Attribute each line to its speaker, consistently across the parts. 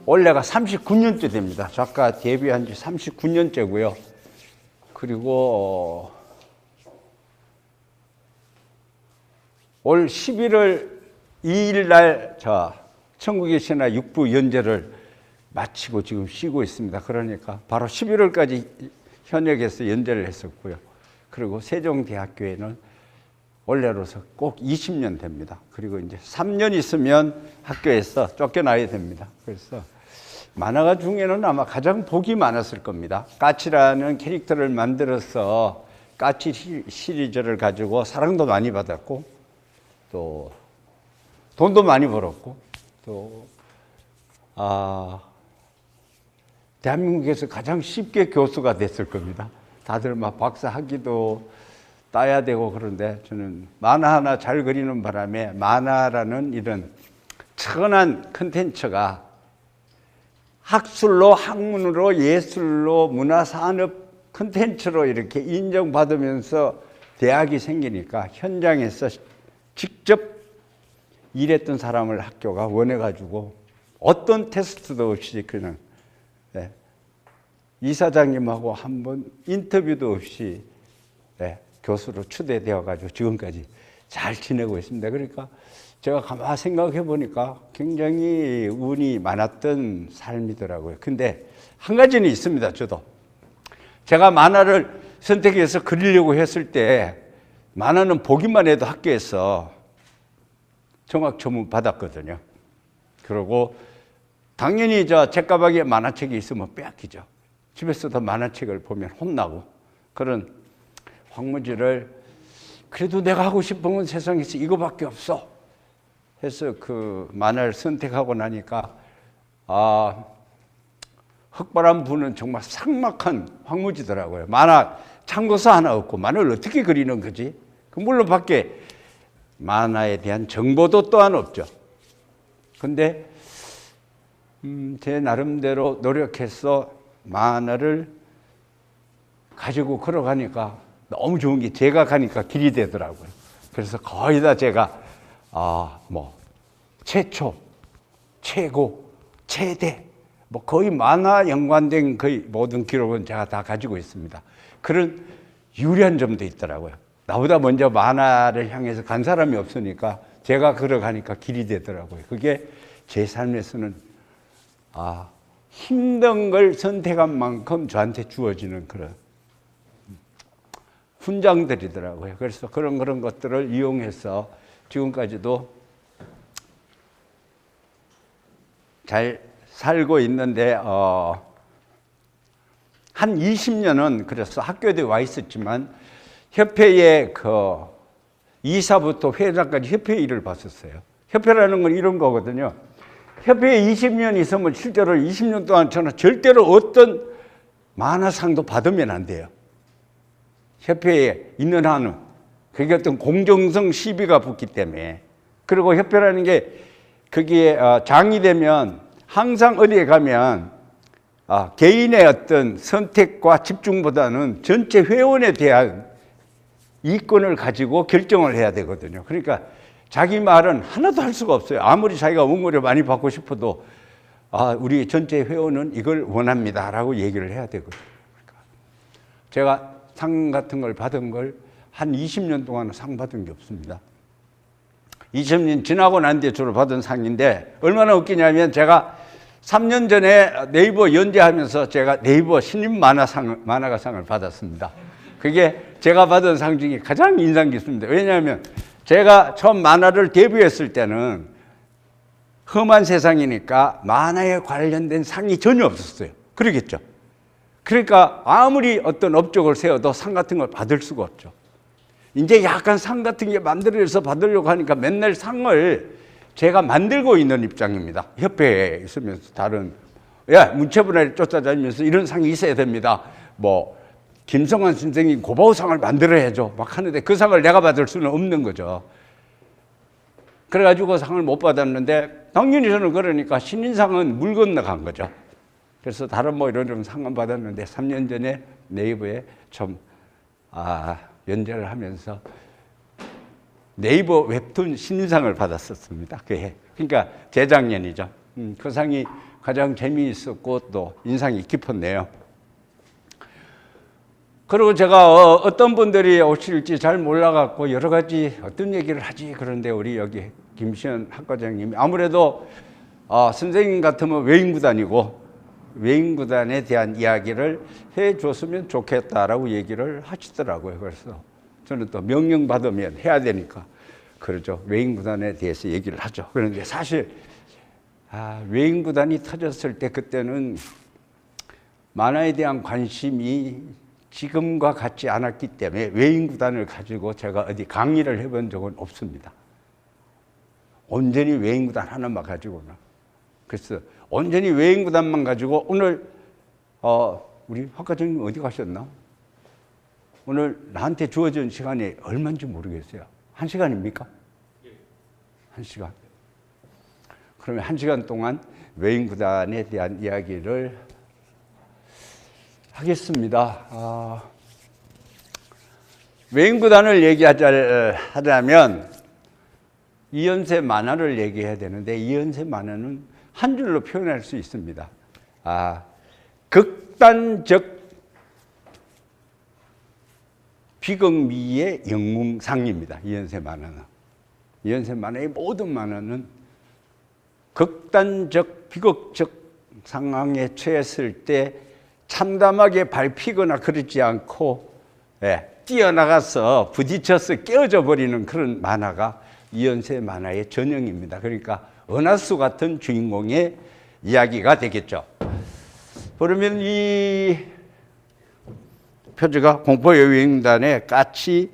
Speaker 1: 올해가 39년째 됩니다. 작가 데뷔한 지 39년째고요. 그리고 올 11월 2일 날 천국의 신화 6부 연재를 마치고 지금 쉬고 있습니다. 그러니까 바로 11월까지 현역에서 연재를 했었고요. 그리고 세종대학교에는 올해로서 꼭 20년 됩니다. 그리고 이제 3년 있으면 학교에서 쫓겨나야 됩니다. 그래서 만화가 중에는 아마 가장 복이 많았을 겁니다. 까치라는 캐릭터를 만들어서 까치 시리즈를 가지고 사랑도 많이 받았고 또 돈도 많이 벌었고 또 대한민국에서 가장 쉽게 교수가 됐을 겁니다. 다들 막 박사 학위도 따야 되고 그런데 저는 만화 하나 잘 그리는 바람에 만화라는 이런 천한 컨텐츠가 학술로 학문으로 예술로 문화산업 컨텐츠로 이렇게 인정받으면서 대학이 생기니까 현장에서 직접 일했던 사람을 학교가 원해가지고 어떤 테스트도 없이 그냥 이사장님하고 한번 인터뷰도 없이 교수로 추대되어가지고 지금까지 잘 지내고 있습니다. 그러니까 제가 가만히 생각해 보니까 굉장히 운이 많았던 삶이더라고요. 근데 한 가지는 있습니다. 저도 제가 만화를 선택해서 그리려고 했을 때 만화는 보기만 해도 학교에서 정학 전문 받았거든요. 그리고 당연히 저 책가방에 만화책이 있으면 빼앗기죠. 집에서도 만화책을 보면 혼나고 그런 황무지를 그래도 내가 하고 싶은 건 세상에서 이거밖에 없어 해서 그 만화를 선택하고 나니까 흑바람 부는 정말 삭막한 황무지더라고요. 만화 참고서 하나 없고 만화를 어떻게 그리는 거지? 물론 밖에 만화에 대한 정보도 또한 없죠. 근데 제 나름대로 노력해서 만화를 가지고 걸어가니까 너무 좋은 게 제가 가니까 길이 되더라고요. 그래서 거의 다 제가 최초, 최고, 최대 거의 만화 연관된 거의 모든 기록은 제가 다 가지고 있습니다. 그런 유리한 점도 있더라고요. 나보다 먼저 만화를 향해서 간 사람이 없으니까 제가 걸어가니까 길이 되더라고요. 그게 제 삶에서는 힘든 걸 선택한 만큼 저한테 주어지는 그런 훈장들이더라고요. 그래서 그런 것들을 이용해서 지금까지도 잘 살고 있는데 한 20년은 그래서 학교에 와 있었지만 협회의 그 이사부터 회장까지 협회 일을 봤었어요. 협회라는 건 이런 거거든요. 협회에 20년 있으면 실제로 20년 동안 저는 절대로 어떤 만화상도 받으면 안 돼요. 협회에 있는 한은 그게 어떤 공정성 시비가 붙기 때문에. 그리고 협회라는 게 거기에 장이 되면 항상 어디에 가면 개인의 어떤 선택과 집중보다는 전체 회원에 대한 이권을 가지고 결정을 해야 되거든요. 그러니까 자기 말은 하나도 할 수가 없어요. 아무리 자기가 응모를 많이 받고 싶어도 우리 전체 회원은 이걸 원합니다 라고 얘기를 해야 되거든요. 그러니까 제가 상 같은 걸 받은 걸 한 20년 동안 상 받은 게 없습니다. 20년 지나고 난 뒤에 주로 받은 상인데 얼마나 웃기냐면 제가 3년 전에 네이버 연재하면서 제가 네이버 신인 만화가상을 받았습니다. 그게 제가 받은 상 중에 가장 인상 깊습니다. 왜냐하면 제가 처음 만화를 데뷔했을 때는 험한 세상이니까 만화에 관련된 상이 전혀 없었어요. 그러겠죠. 그러니까 아무리 어떤 업적을 세워도 상 같은 걸 받을 수가 없죠. 이제 약간 상 같은 게 만들어서 받으려고 하니까 맨날 상을 제가 만들고 있는 입장입니다. 협회에 있으면서 다른 문체부를 쫓아다니면서 이런 상이 있어야 됩니다. 김성환 선생님 고바우상을 만들어야죠. 막 하는데 그 상을 내가 받을 수는 없는 거죠. 그래가지고 상을 못 받았는데 당연히 저는 그러니까 신인상은 물 건너간 거죠. 그래서 다른 이런 상은 받았는데 3년 전에 네이버에 좀 연재를 하면서 네이버 웹툰 신인상을 받았었습니다. 그 해. 그러니까 재작년이죠. 그 상이 가장 재미있었고 또 인상이 깊었네요. 그리고 제가 어떤 분들이 오실지 잘 몰라갖고 여러 가지 어떤 얘기를 하지 그런데 우리 여기 김시현 학과장님이 아무래도 선생님 같으면 외인구단이고 외인구단에 대한 이야기를 해줬으면 좋겠다라고 얘기를 하시더라고요. 그래서 저는 또 명령받으면 해야 되니까 그러죠. 외인구단에 대해서 얘기를 하죠. 그런데 사실 외인구단이 터졌을 때 그때는 만화에 대한 관심이 지금과 같지 않았기 때문에 외인구단을 가지고 제가 어디 강의를 해본 적은 없습니다. 온전히 외인구단 하나만 가지고는. 그래서 온전히 외인구단만 가지고 오늘 우리 학과장님 어디 가셨나? 오늘 나한테 주어진 시간이 얼마인지 모르겠어요. 1시간입니까? 1시간. 그러면 1시간 동안 외인구단에 대한 이야기를 하겠습니다. 외인구단을 얘기하자면 이연세 만화를 얘기해야 되는데 이연세 만화는 한 줄로 표현할 수 있습니다. 극단적 비극미의 영웅상입니다. 이연세 만화는. 이연세 만화의 모든 만화는 극단적 비극적 상황에 처했을 때 참담하게 밟히거나 그러지 않고 뛰어나가서 부딪혀서 깨어져 버리는 그런 만화가 이연세 만화의 전형입니다. 그러니까 은하수 같은 주인공의 이야기가 되겠죠. 그러면 이 표지가 공포여행단의 까치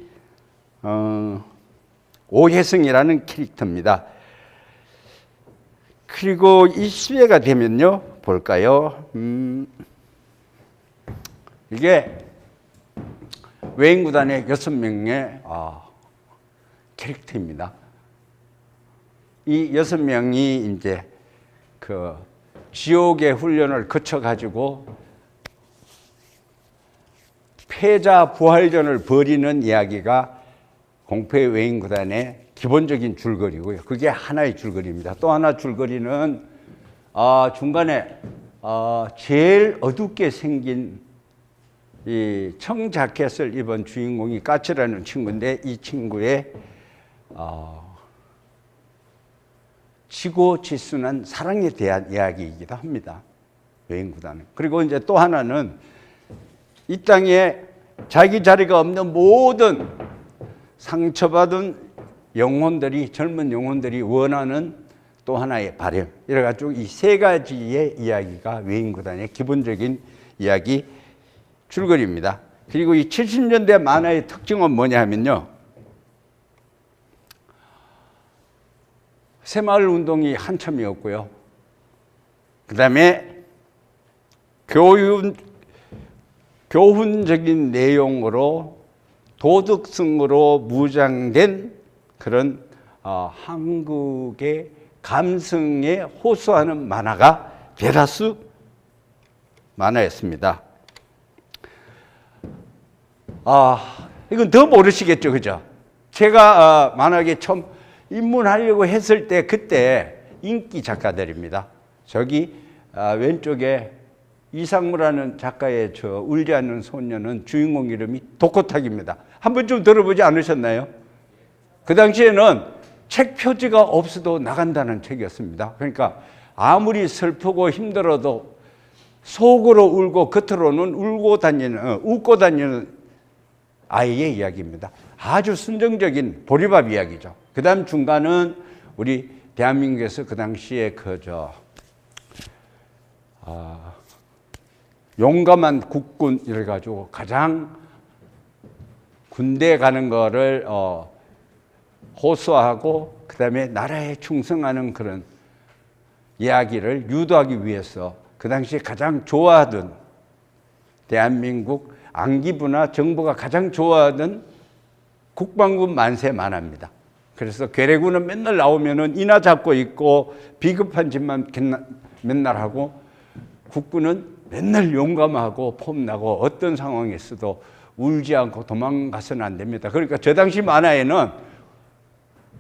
Speaker 1: 오혜승이라는 캐릭터입니다. 그리고 이 시대가 되면요, 볼까요? 이게 외인구단의 6명의 캐릭터입니다. 이 6명이 이제 그 지옥의 훈련을 거쳐가지고 패자 부활전을 벌이는 이야기가 공포의 외인구단의 기본적인 줄거리고요. 그게 하나의 줄거리입니다. 또 하나 줄거리는 중간에 제일 어둡게 생긴 이 청자켓을 입은 주인공이 까치라는 친구인데 이 친구의 지고지순한 사랑에 대한 이야기이기도 합니다. 외인구단은. 그리고 이제 또 하나는 이 땅에 자기 자리가 없는 모든 상처받은 영혼들이, 젊은 영혼들이 원하는 또 하나의 바람. 이래가지고 이 세 가지의 이야기가 외인구단의 기본적인 이야기 줄거리입니다. 그리고 이 70년대 만화의 특징은 뭐냐 하면요. 새마을 운동이 한참이었고요. 그 다음에 교훈적인 내용으로 도덕성으로 무장된 그런 한국의 감성에 호소하는 만화가 대다수 만화였습니다. 이건 더 모르시겠죠, 그죠? 제가 만화계 처음 입문하려고 했을 때 그때 인기 작가들입니다. 저기 왼쪽에 이상무라는 작가의 저 울지 않는 소녀는 주인공 이름이 독고탁입니다. 한 번쯤 들어보지 않으셨나요? 그 당시에는 책 표지가 없어도 나간다는 책이었습니다. 그러니까 아무리 슬프고 힘들어도 속으로 울고 겉으로는 웃고 다니는 아이의 이야기입니다. 아주 순정적인 보리밥 이야기죠. 그 다음 중간은 우리 대한민국에서 그 당시에 용감한 국군 이래가지고 가장 군대 가는 거를 호소하고 그 다음에 나라에 충성하는 그런 이야기를 유도하기 위해서 그 당시에 가장 좋아하던 대한민국 안기부나 정부가 가장 좋아하던 국방군 만세 만화입니다. 그래서 괴뢰군은 맨날 나오면은 이나 잡고 있고 비겁한 짓만 맨날 하고 국군은 맨날 용감하고 폼나고 어떤 상황에서도 울지 않고 도망가서는 안 됩니다. 그러니까 저 당시 만화에는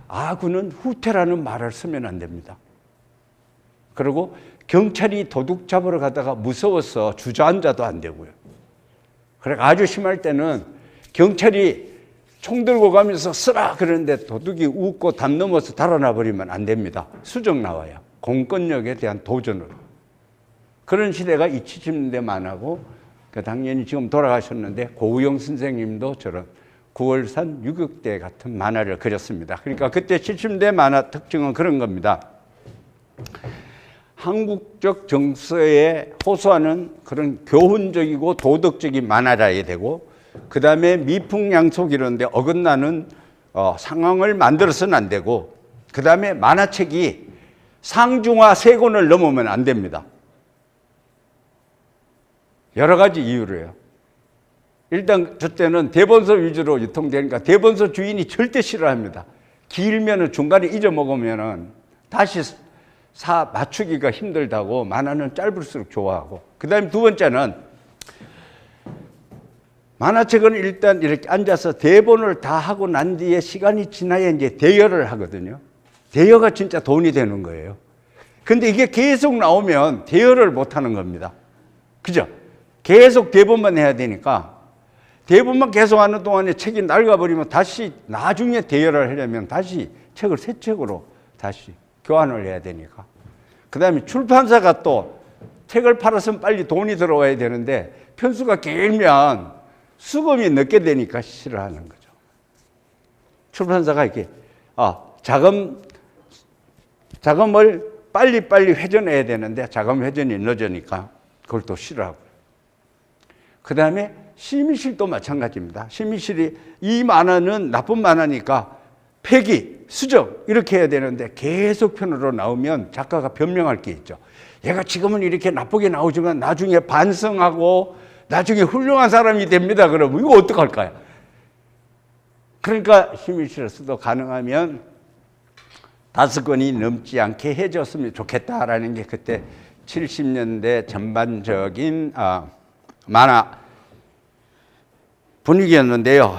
Speaker 1: 아군은 후퇴라는 말을 쓰면 안 됩니다. 그리고 경찰이 도둑 잡으러 가다가 무서워서 주저앉아도 안 되고요. 그래 아주 심할 때는 경찰이 총 들고 가면서 쓰라 그러는데 도둑이 웃고 담 넘어서 달아나 버리면 안 됩니다. 수정 나와요. 공권력에 대한 도전으로. 그런 시대가 이 70년대 만하고 당연히 지금 돌아가셨는데 고우영 선생님도 저런 9월산 유격대 같은 만화를 그렸습니다. 그러니까 그때 70년대 만화 특징은 그런 겁니다. 한국적 정서에 호소하는 그런 교훈적이고 도덕적인 만화라야 되고, 그 다음에 미풍양속 이런데 어긋나는 상황을 만들어서는 안 되고, 그 다음에 만화책이 상중하 3권을 넘으면 안 됩니다. 여러 가지 이유로요. 일단 저때는 대본서 위주로 유통되니까 대본서 주인이 절대 싫어합니다. 길면은 중간에 잊어먹으면은 다시 맞추기가 힘들다고 만화는 짧을수록 좋아하고, 그 다음에 두 번째는 만화책은 일단 이렇게 앉아서 대본을 다 하고 난 뒤에 시간이 지나야 이제 대여를 하거든요. 대여가 진짜 돈이 되는 거예요. 근데 이게 계속 나오면 대여를 못 하는 겁니다. 그죠? 계속 대본만 해야 되니까 대본만 계속 하는 동안에 책이 낡아버리면 다시 나중에 대여를 하려면 다시 책을 새 책으로 다시 교환을 해야 되니까. 그 다음에 출판사가 또 책을 팔아서 빨리 돈이 들어와야 되는데 편수가 길면 수금이 늦게 되니까 싫어하는 거죠. 출판사가 이렇게 자금을 빨리빨리 회전해야 되는데 자금 회전이 늦으니까 그걸 또 싫어하고요. 그 다음에 심의실도 마찬가지입니다. 심의실이 이 만화는 나쁜 만화니까 폐기, 수정 이렇게 해야 되는데 계속 편으로 나오면 작가가 변명할 게 있죠. 얘가 지금은 이렇게 나쁘게 나오지만 나중에 반성하고 나중에 훌륭한 사람이 됩니다. 그러면 이거 어떡할까요? 그러니까 심의실에서도 가능하면 5권이 넘지 않게 해줬으면 좋겠다라는 게 그때 70년대 전반적인 만화 분위기였는데요.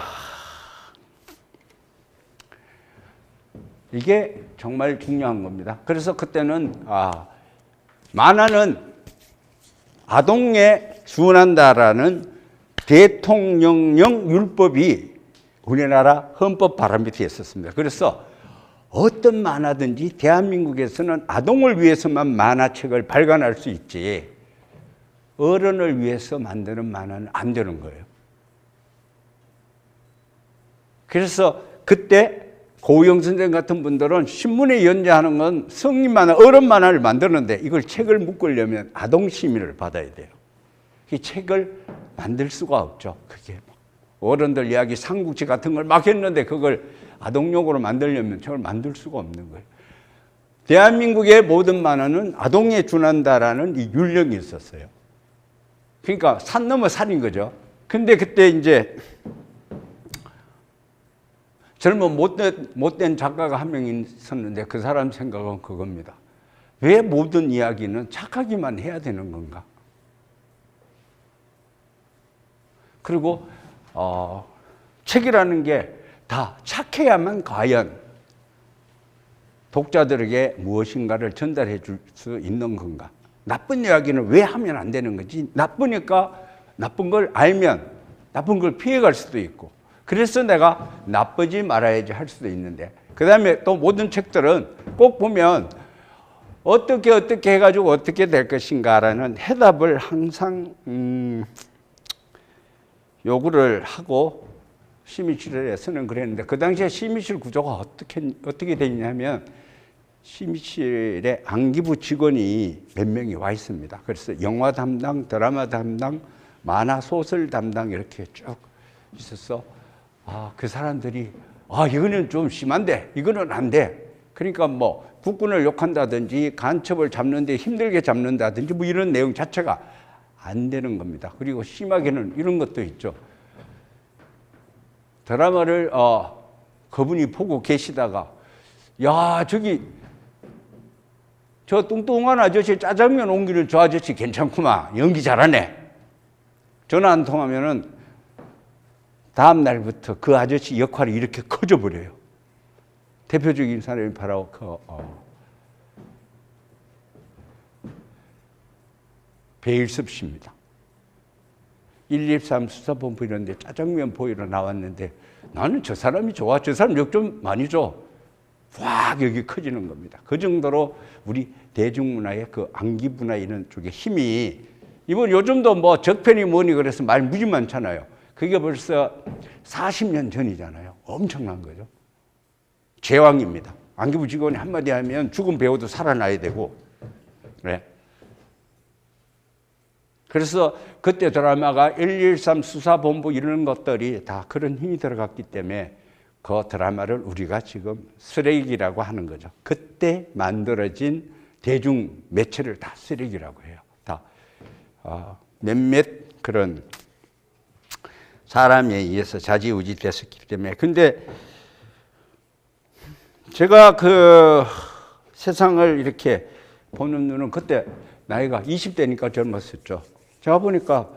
Speaker 1: 이게 정말 중요한 겁니다. 그래서 그때는 만화는 아동에 준한다라는 대통령령 율법이 우리나라 헌법 바람 밑에 있었습니다. 그래서 어떤 만화든지 대한민국에서는 아동을 위해서만 만화책을 발간할 수 있지 어른을 위해서 만드는 만화는 안 되는 거예요. 그래서 그때 고우영 선생 같은 분들은 신문에 연재하는 건 성인 만화, 어른 만화를 만드는데 이걸 책을 묶으려면 아동 심의를 받아야 돼요. 이 책을 만들 수가 없죠. 그게 어른들 이야기 삼국지 같은 걸 막 했는데 그걸 아동용으로 만들려면 책을 만들 수가 없는 거예요. 대한민국의 모든 만화는 아동에 준한다라는 이 율령이 있었어요. 그러니까 산 넘어 산인 거죠. 근데 그때 이제 젊은 못된 작가가 한 명 있었는데 그 사람 생각은 그겁니다. 왜 모든 이야기는 착하기만 해야 되는 건가? 그리고 책이라는 게 다 착해야만 과연 독자들에게 무엇인가를 전달해 줄 수 있는 건가? 나쁜 이야기는 왜 하면 안 되는 건지, 나쁘니까 나쁜 걸 알면 나쁜 걸 피해갈 수도 있고, 그래서 내가 나쁘지 말아야지 할 수도 있는데, 그 다음에 또 모든 책들은 꼭 보면 어떻게 해가지고 어떻게 될 것인가라는 해답을 항상 요구를 하고 심의실에서는 그랬는데, 그 당시에 심의실 구조가 어떻게 되냐면 심의실에 안기부 직원이 몇 명이 와 있습니다. 그래서 영화 담당, 드라마 담당, 만화 소설 담당 이렇게 쭉 있어서 그 사람들이 이거는 좀 심한데 이거는 안 돼. 그러니까 뭐 국군을 욕한다든지 간첩을 잡는데 힘들게 잡는다든지 뭐 이런 내용 자체가 안 되는 겁니다. 그리고 심하게는 이런 것도 있죠. 드라마를 그분이 보고 계시다가 야 저기 저 뚱뚱한 아저씨 짜장면 옮기는 저 아저씨 괜찮구만, 연기 잘하네. 전화 한 통하면은 다음 날부터 그 아저씨 역할이 이렇게 커져 버려요. 대표적인 사람이 바로 배일섭 씨입니다. 113 수사본부 이런 데 짜장면 보이러 나왔는데 나는 저 사람이 좋아. 저 사람 욕 좀 많이 줘. 확 여기 커지는 겁니다. 그 정도로 우리 대중문화의 그 암기문화 이런 쪽에 힘이, 이번 요즘도 뭐 적편이 뭐니 그래서 말 무지 많잖아요. 그게 벌써 40년 전이잖아요. 엄청난 거죠. 제왕입니다. 안기부 직원이 한마디 하면 죽은 배우도 살아나야 되고. 그래. 그래서 그때 드라마가 113 수사본부 이런 것들이 다 그런 힘이 들어갔기 때문에 그 드라마를 우리가 지금 쓰레기라고 하는 거죠. 그때 만들어진 대중 매체를 다 쓰레기라고 해요. 다 몇몇 그런 사람에 의해서 좌지우지 됐었기 때문에. 근데 제가 그 세상을 이렇게 보는 눈은 그때 나이가 20대니까 젊었었죠. 제가 보니까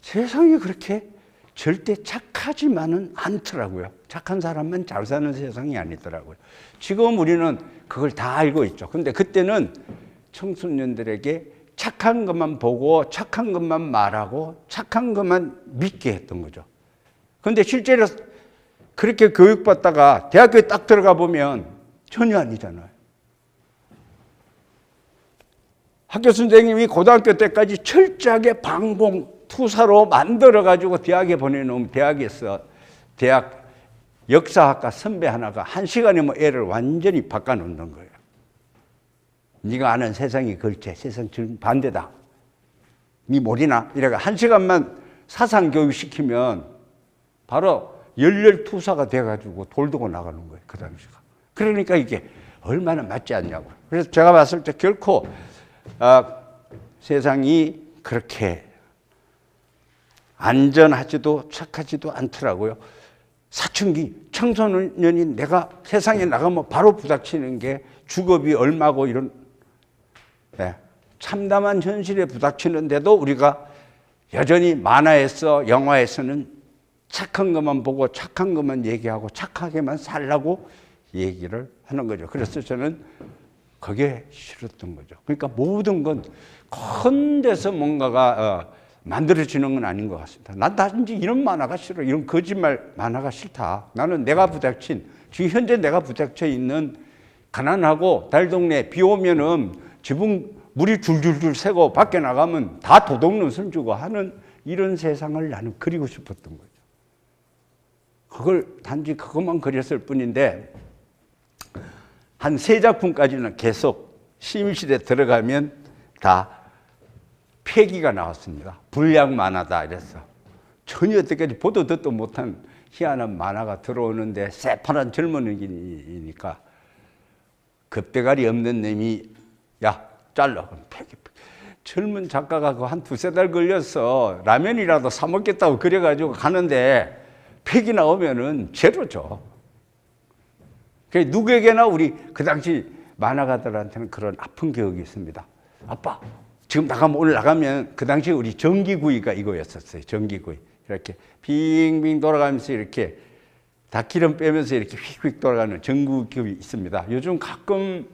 Speaker 1: 세상이 그렇게 절대 착하지만은 않더라고요. 착한 사람만 잘 사는 세상이 아니더라고요. 지금 우리는 그걸 다 알고 있죠. 근데 그때는 청소년들에게 착한 것만 보고 착한 것만 말하고 착한 것만 믿게 했던 거죠. 근데 실제로 그렇게 교육받다가 대학교에 딱 들어가 보면 전혀 아니잖아요. 학교 선생님이 고등학교 때까지 철저하게 방공 투사로 만들어가지고 대학에 보내놓으면 대학에서 대학 역사학과 선배 하나가 1시간이면 애를 완전히 바꿔놓는 거예요. 네가 아는 세상이 그렇지, 세상 반대다. 네 모르나? 이래가 1시간만 사상교육 시키면 바로 열렬투사가 돼가지고 돌도고 나가는 거예요. 그 당시가. 그러니까 이게 얼마나 맞지 않냐고. 그래서 제가 봤을 때 결코 세상이 그렇게 안전하지도 착하지도 않더라고요. 사춘기 청소년이 내가 세상에 나가면 바로 부닥치는 게 주겁이 얼마고 이런 참담한 현실에 부닥치는데도 우리가 여전히 만화에서 영화에서는 착한 것만 보고 착한 것만 얘기하고 착하게만 살라고 얘기를 하는 거죠. 그래서 저는 그게 싫었던 거죠. 그러니까 모든 건 큰 데서 뭔가가 만들어지는 건 아닌 것 같습니다. 난 단지 이런 만화가 싫어. 이런 거짓말 만화가 싫다. 나는 내가 부닥친, 지금 현재 내가 부닥쳐 있는 가난하고 달동네 비 오면은 지붕 물이 줄줄줄 새고 밖에 나가면 다 도둑놈 주고 하는 이런 세상을 나는 그리고 싶었던 거죠. 그걸 단지 그것만 그렸을 뿐인데 한 3작품까지는 계속 심의실에 들어가면 다 폐기가 나왔습니다. 불량 만화다 이래서 전혀 여태까지 보도 듣도 못한 희한한 만화가 들어오는데 새파란 젊은이니까 겁대가리 없는 놈이 야 잘라. 폐기. 젊은 작가가 그 한 2-3달 걸려서 라면이라도 사 먹겠다고 그래가지고 가는데 폐기 나오면은 제로죠. 누구에게나 우리 그 당시 만화가들한테는 그런 아픈 기억이 있습니다. 아빠, 지금 나가면 오늘 나가면 그 당시에 우리 전기구이가 이거였었어요. 전기구이. 이렇게 빙빙 돌아가면서 이렇게 다 기름 빼면서 이렇게 휙휙 돌아가는 전기구이 있습니다. 요즘 가끔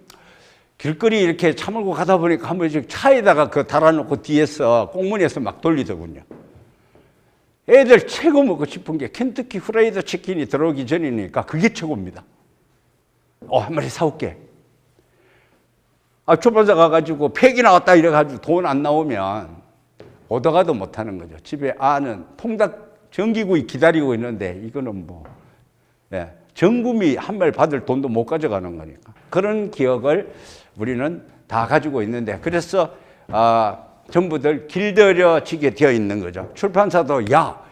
Speaker 1: 길거리 이렇게 차 몰고 가다 보니까 한 번씩 차에다가 그 달아놓고 뒤에서 꽁무니에서 막 돌리더군요. 애들 최고 먹고 싶은 게 켄터키 프라이드 치킨이 들어오기 전이니까 그게 최고입니다. 한 마리 사올게. 초반사 가가지고 폐기 나왔다 이래가지고 돈 안 나오면 오다가도 못하는 거죠. 집에 아는 통닭 전기구이 기다리고 있는데 이거는 뭐 전구미 한 말 받을 돈도 못 가져가는 거니까. 그런 기억을 우리는 다 가지고 있는데 그래서 전부들 길들여지게 되어 있는 거죠. 출판사도 야,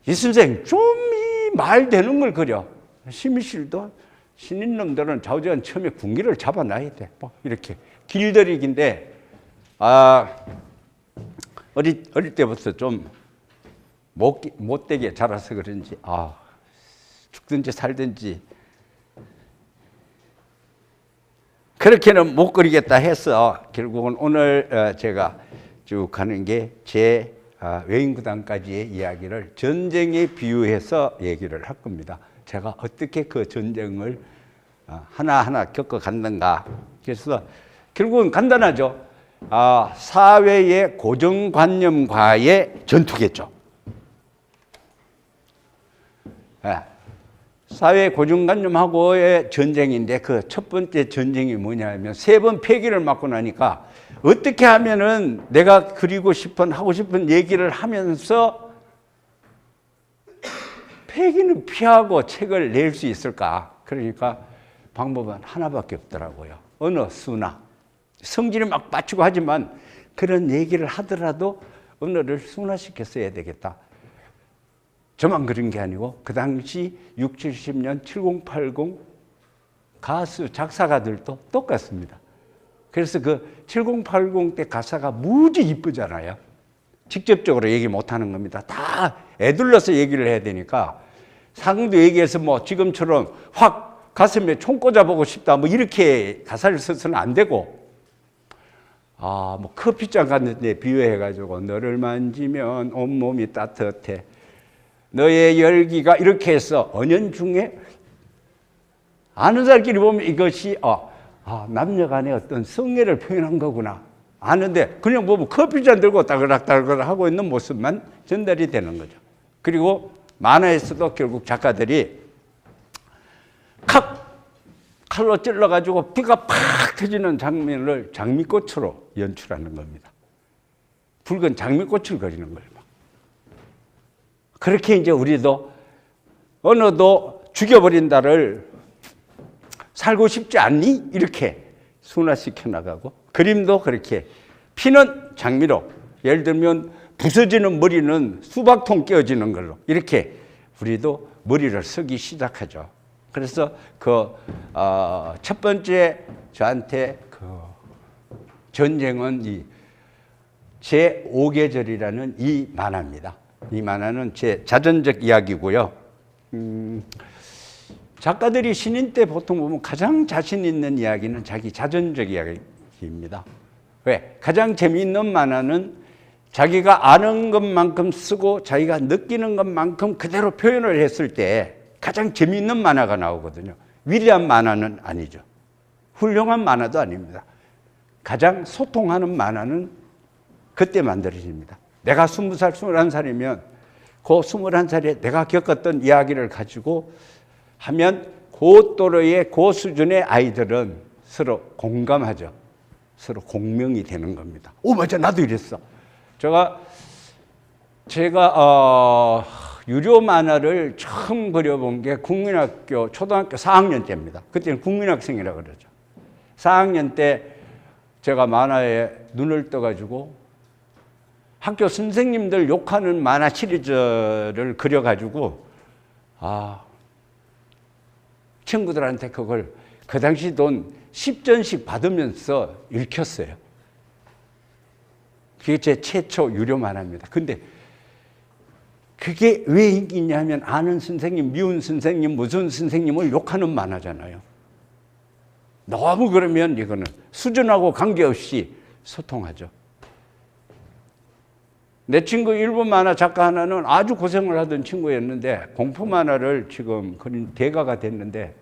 Speaker 1: 이 선생 좀 이 말 되는 걸 그려. 심의실도 신인놈들은 좌우지간 처음에 군기를 잡아놔야 돼. 뭐 이렇게 길들이기인데 어릴 때부터 좀 못되게 자라서 그런지 죽든지 살든지 그렇게는 못 그리겠다 해서 결국은 오늘 제가 쭉 가는 게 제 외인구단까지의 이야기를 전쟁에 비유해서 얘기를 할 겁니다. 제가 어떻게 그 전쟁을 하나하나 겪어갔는가. 그래서 결국은 간단하죠. 사회의 고정관념과의 전투겠죠. 사회 고정관념하고의 전쟁인데 그 첫 번째 전쟁이 뭐냐면 3번 폐기를 맞고 나니까 어떻게 하면은 내가 그리고 싶은 하고 싶은 얘기를 하면서 폐기는 피하고 책을 낼 수 있을까? 그러니까 방법은 하나밖에 없더라고요. 언어 순화. 성질을 막 맞추고 하지만 그런 얘기를 하더라도 언어를 순화시켜 써야 되겠다. 저만 그런 게 아니고 그 당시 60, 70년 7080 가수 작사가들도 똑같습니다. 그래서 그 7080 때 가사가 무지 이쁘잖아요. 직접적으로 얘기 못하는 겁니다. 다 애둘러서 얘기를 해야 되니까 상도 얘기해서 뭐 지금처럼 확 가슴에 총 꽂아보고 싶다 뭐 이렇게 가사를 써서는 안 되고 뭐 커피잔 갔는데 비유해가지고 너를 만지면 온몸이 따뜻해 너의 열기가 이렇게 해서 언연중에 아는 사람끼리 보면 이것이 남녀 간의 어떤 성애를 표현한 거구나 아는데 그냥 보면 커피잔 들고 따그락따그락 하고 있는 모습만 전달이 되는 거죠. 그리고 만화에서도 결국 작가들이 칼로 찔러가지고 피가 팍 터지는 장면을 장미꽃으로 연출하는 겁니다. 붉은 장미꽃을 그리는 거예요. 그렇게 이제 우리도 언어도 죽여버린다를 살고 싶지 않니? 이렇게 순화시켜 나가고 그림도 그렇게 피는 장미로 예를 들면 부서지는 머리는 수박통 끼워지는 걸로 이렇게 우리도 머리를 쓰기 시작하죠. 그래서 첫 번째 저한테 전쟁은 이 제5계절이라는 이 만화입니다. 이 만화는 제 자전적 이야기고요. 작가들이 신인 때 보통 보면 가장 자신 있는 이야기는 자기 자전적 이야기입니다. 왜? 가장 재미있는 만화는 자기가 아는 것만큼 쓰고 자기가 느끼는 것만큼 그대로 표현을 했을 때 가장 재미있는 만화가 나오거든요. 위대한 만화는 아니죠. 훌륭한 만화도 아닙니다. 가장 소통하는 만화는 그때 만들어집니다. 내가 20살, 21살이면 그 21살에 내가 겪었던 이야기를 가지고 하면 그 또래의 그 수준의 아이들은 서로 공감하죠. 서로 공명이 되는 겁니다. 오, 맞아. 나도 이랬어. 제가 유료 만화를 처음 그려본 게 국민학교 초등학교 4학년 때입니다. 그때는 국민학생이라고 그러죠. 4학년 때 제가 만화에 눈을 떠가지고 학교 선생님들 욕하는 만화 시리즈를 그려가지고 친구들한테 그걸 그 당시 돈 10전씩 받으면서 읽혔어요. 그게 제 최초 유료 만화입니다. 근데 그게 왜 인기냐면 아는 선생님, 미운 선생님, 무슨 선생님을 욕하는 만화잖아요. 너무 그러면 이거는 수준하고 관계없이 소통하죠. 내 친구 일본 만화 작가 하나는 아주 고생을 하던 친구였는데 공포 만화를 지금 그린 대가가 됐는데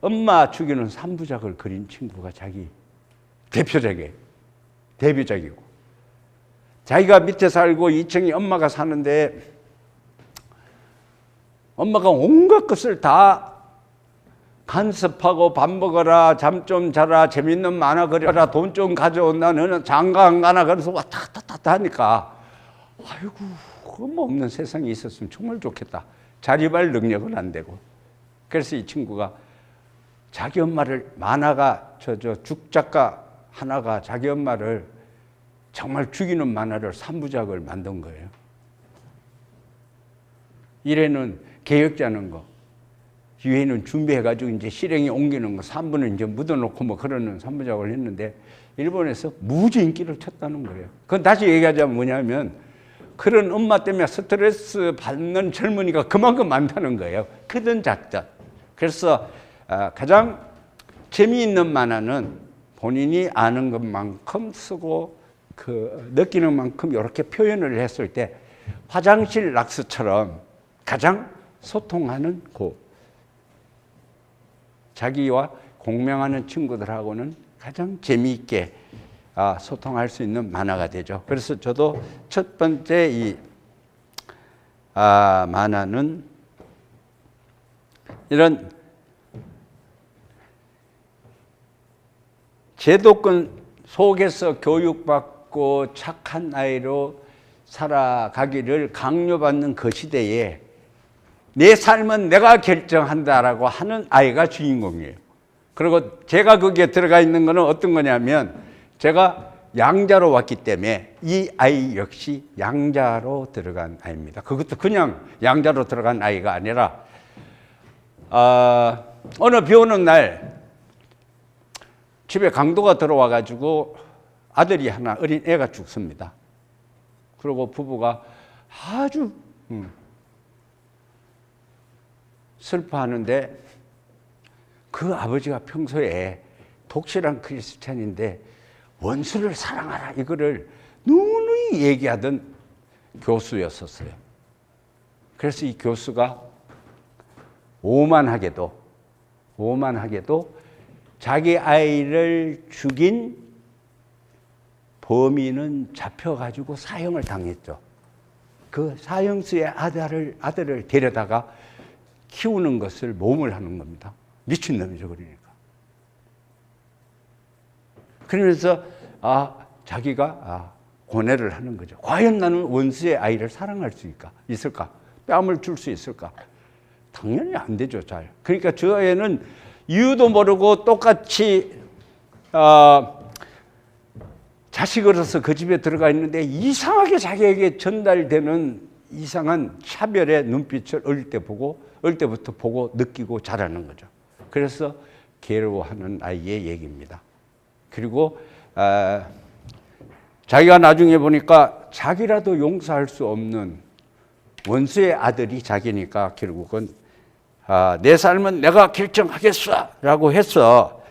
Speaker 1: 엄마 죽이는 3부작을 그린 친구가 자기 데뷔작이고 자기가 밑에 살고 2층에 엄마가 사는데 엄마가 온갖 것을 다 간섭하고 밥 먹어라, 잠 좀 자라, 재밌는 만화 그려라, 돈 좀 가져온다, 너는 장가 안 가나 그래서 왔다 갔다 하니까 아이고 엄마 없는 세상에 있었으면 정말 좋겠다. 자립할 능력은 안 되고 그래서 이 친구가 자기 엄마를 만화가 죽 작가 하나가 자기 엄마를 정말 죽이는 만화를 3부작을 만든 거예요. 1회는 계획 짜는 거, 2회는 준비해가지고 이제 실행에 옮기는 거, 3부는 이제 묻어놓고 뭐 그러는 3부작을 했는데 일본에서 무지 인기를 쳤다는 거예요. 그건 다시 얘기하자면 뭐냐면 그런 엄마 때문에 스트레스 받는 젊은이가 그만큼 많다는 거예요. 크든 작든. 그래서 가장 재미있는 만화는 본인이 아는 것만큼 쓰고 느끼는 만큼 이렇게 표현을 했을 때 화장실 락스처럼 가장 소통하는 자기와 공명하는 친구들하고는 가장 재미있게 소통할 수 있는 만화가 되죠. 그래서 저도 첫 번째 이 만화는 이런 제도권 속에서 교육받고 착한 아이로 살아가기를 강요받는 그 시대에 내 삶은 내가 결정한다라고 하는 아이가 주인공이에요. 그리고 제가 거기에 들어가 있는 거는 어떤 거냐면 제가 양자로 왔기 때문에 이 아이 역시 양자로 들어간 아이입니다. 그것도 그냥 양자로 들어간 아이가 아니라 어느 비 오는 날 집에 강도가 들어와 가지고 아들이 하나 어린 애가 죽습니다. 그리고 부부가 아주 슬퍼하는데 그 아버지가 평소에 독실한 크리스찬인데 원수를 사랑하라 이거를 누누이 얘기하던 교수였었어요. 그래서 이 교수가 오만하게도 자기 아이를 죽인 범인은 잡혀가지고 사형을 당했죠. 그 사형수의 아들을 데려다가 키우는 것을 모험을 하는 겁니다. 미친놈이죠, 그러니까. 그러면서 자기가 고뇌를 하는 거죠. 과연 나는 원수의 아이를 사랑할 수 있을까? 뺨을 줄 수 있을까? 당연히 안 되죠, 잘. 그러니까 저 애는 이유도 모르고 똑같이 자식으로서 그 집에 들어가 있는데 이상하게 자기에게 전달되는 이상한 차별의 눈빛을 어릴 때부터 보고 느끼고 자라는 거죠. 그래서 괴로워하는 아이의 얘기입니다. 그리고 자기가 나중에 보니까 자기라도 용서할 수 없는 원수의 아들이 자기니까 결국은 내 삶은 내가 결정하겠어 라고 해서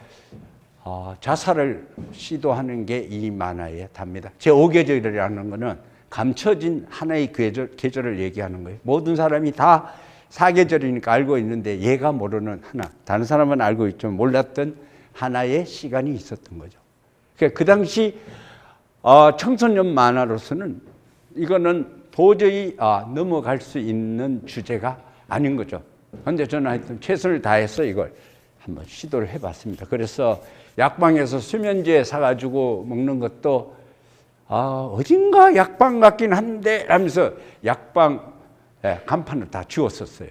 Speaker 1: 자살을 시도하는 게 이 만화에 답니다. 제5계절이라는 거는 감춰진 하나의 계절을 얘기하는 거예요. 모든 사람이 다 사계절이니까 알고 있는데 얘가 모르는 하나, 다른 사람은 알고 있지만 몰랐던 하나의 시간이 있었던 거죠. 그러니까 그 당시 청소년 만화로서는 이거는 도저히 넘어갈 수 있는 주제가 아닌 거죠. 그런데 저는 하여튼 최선을 다해서 이걸 한번 시도를 해봤습니다. 그래서 약방에서 수면제 사가지고 먹는 것도 어딘가 약방 같긴 한데 하면서 약방 간판을 다 지웠었어요.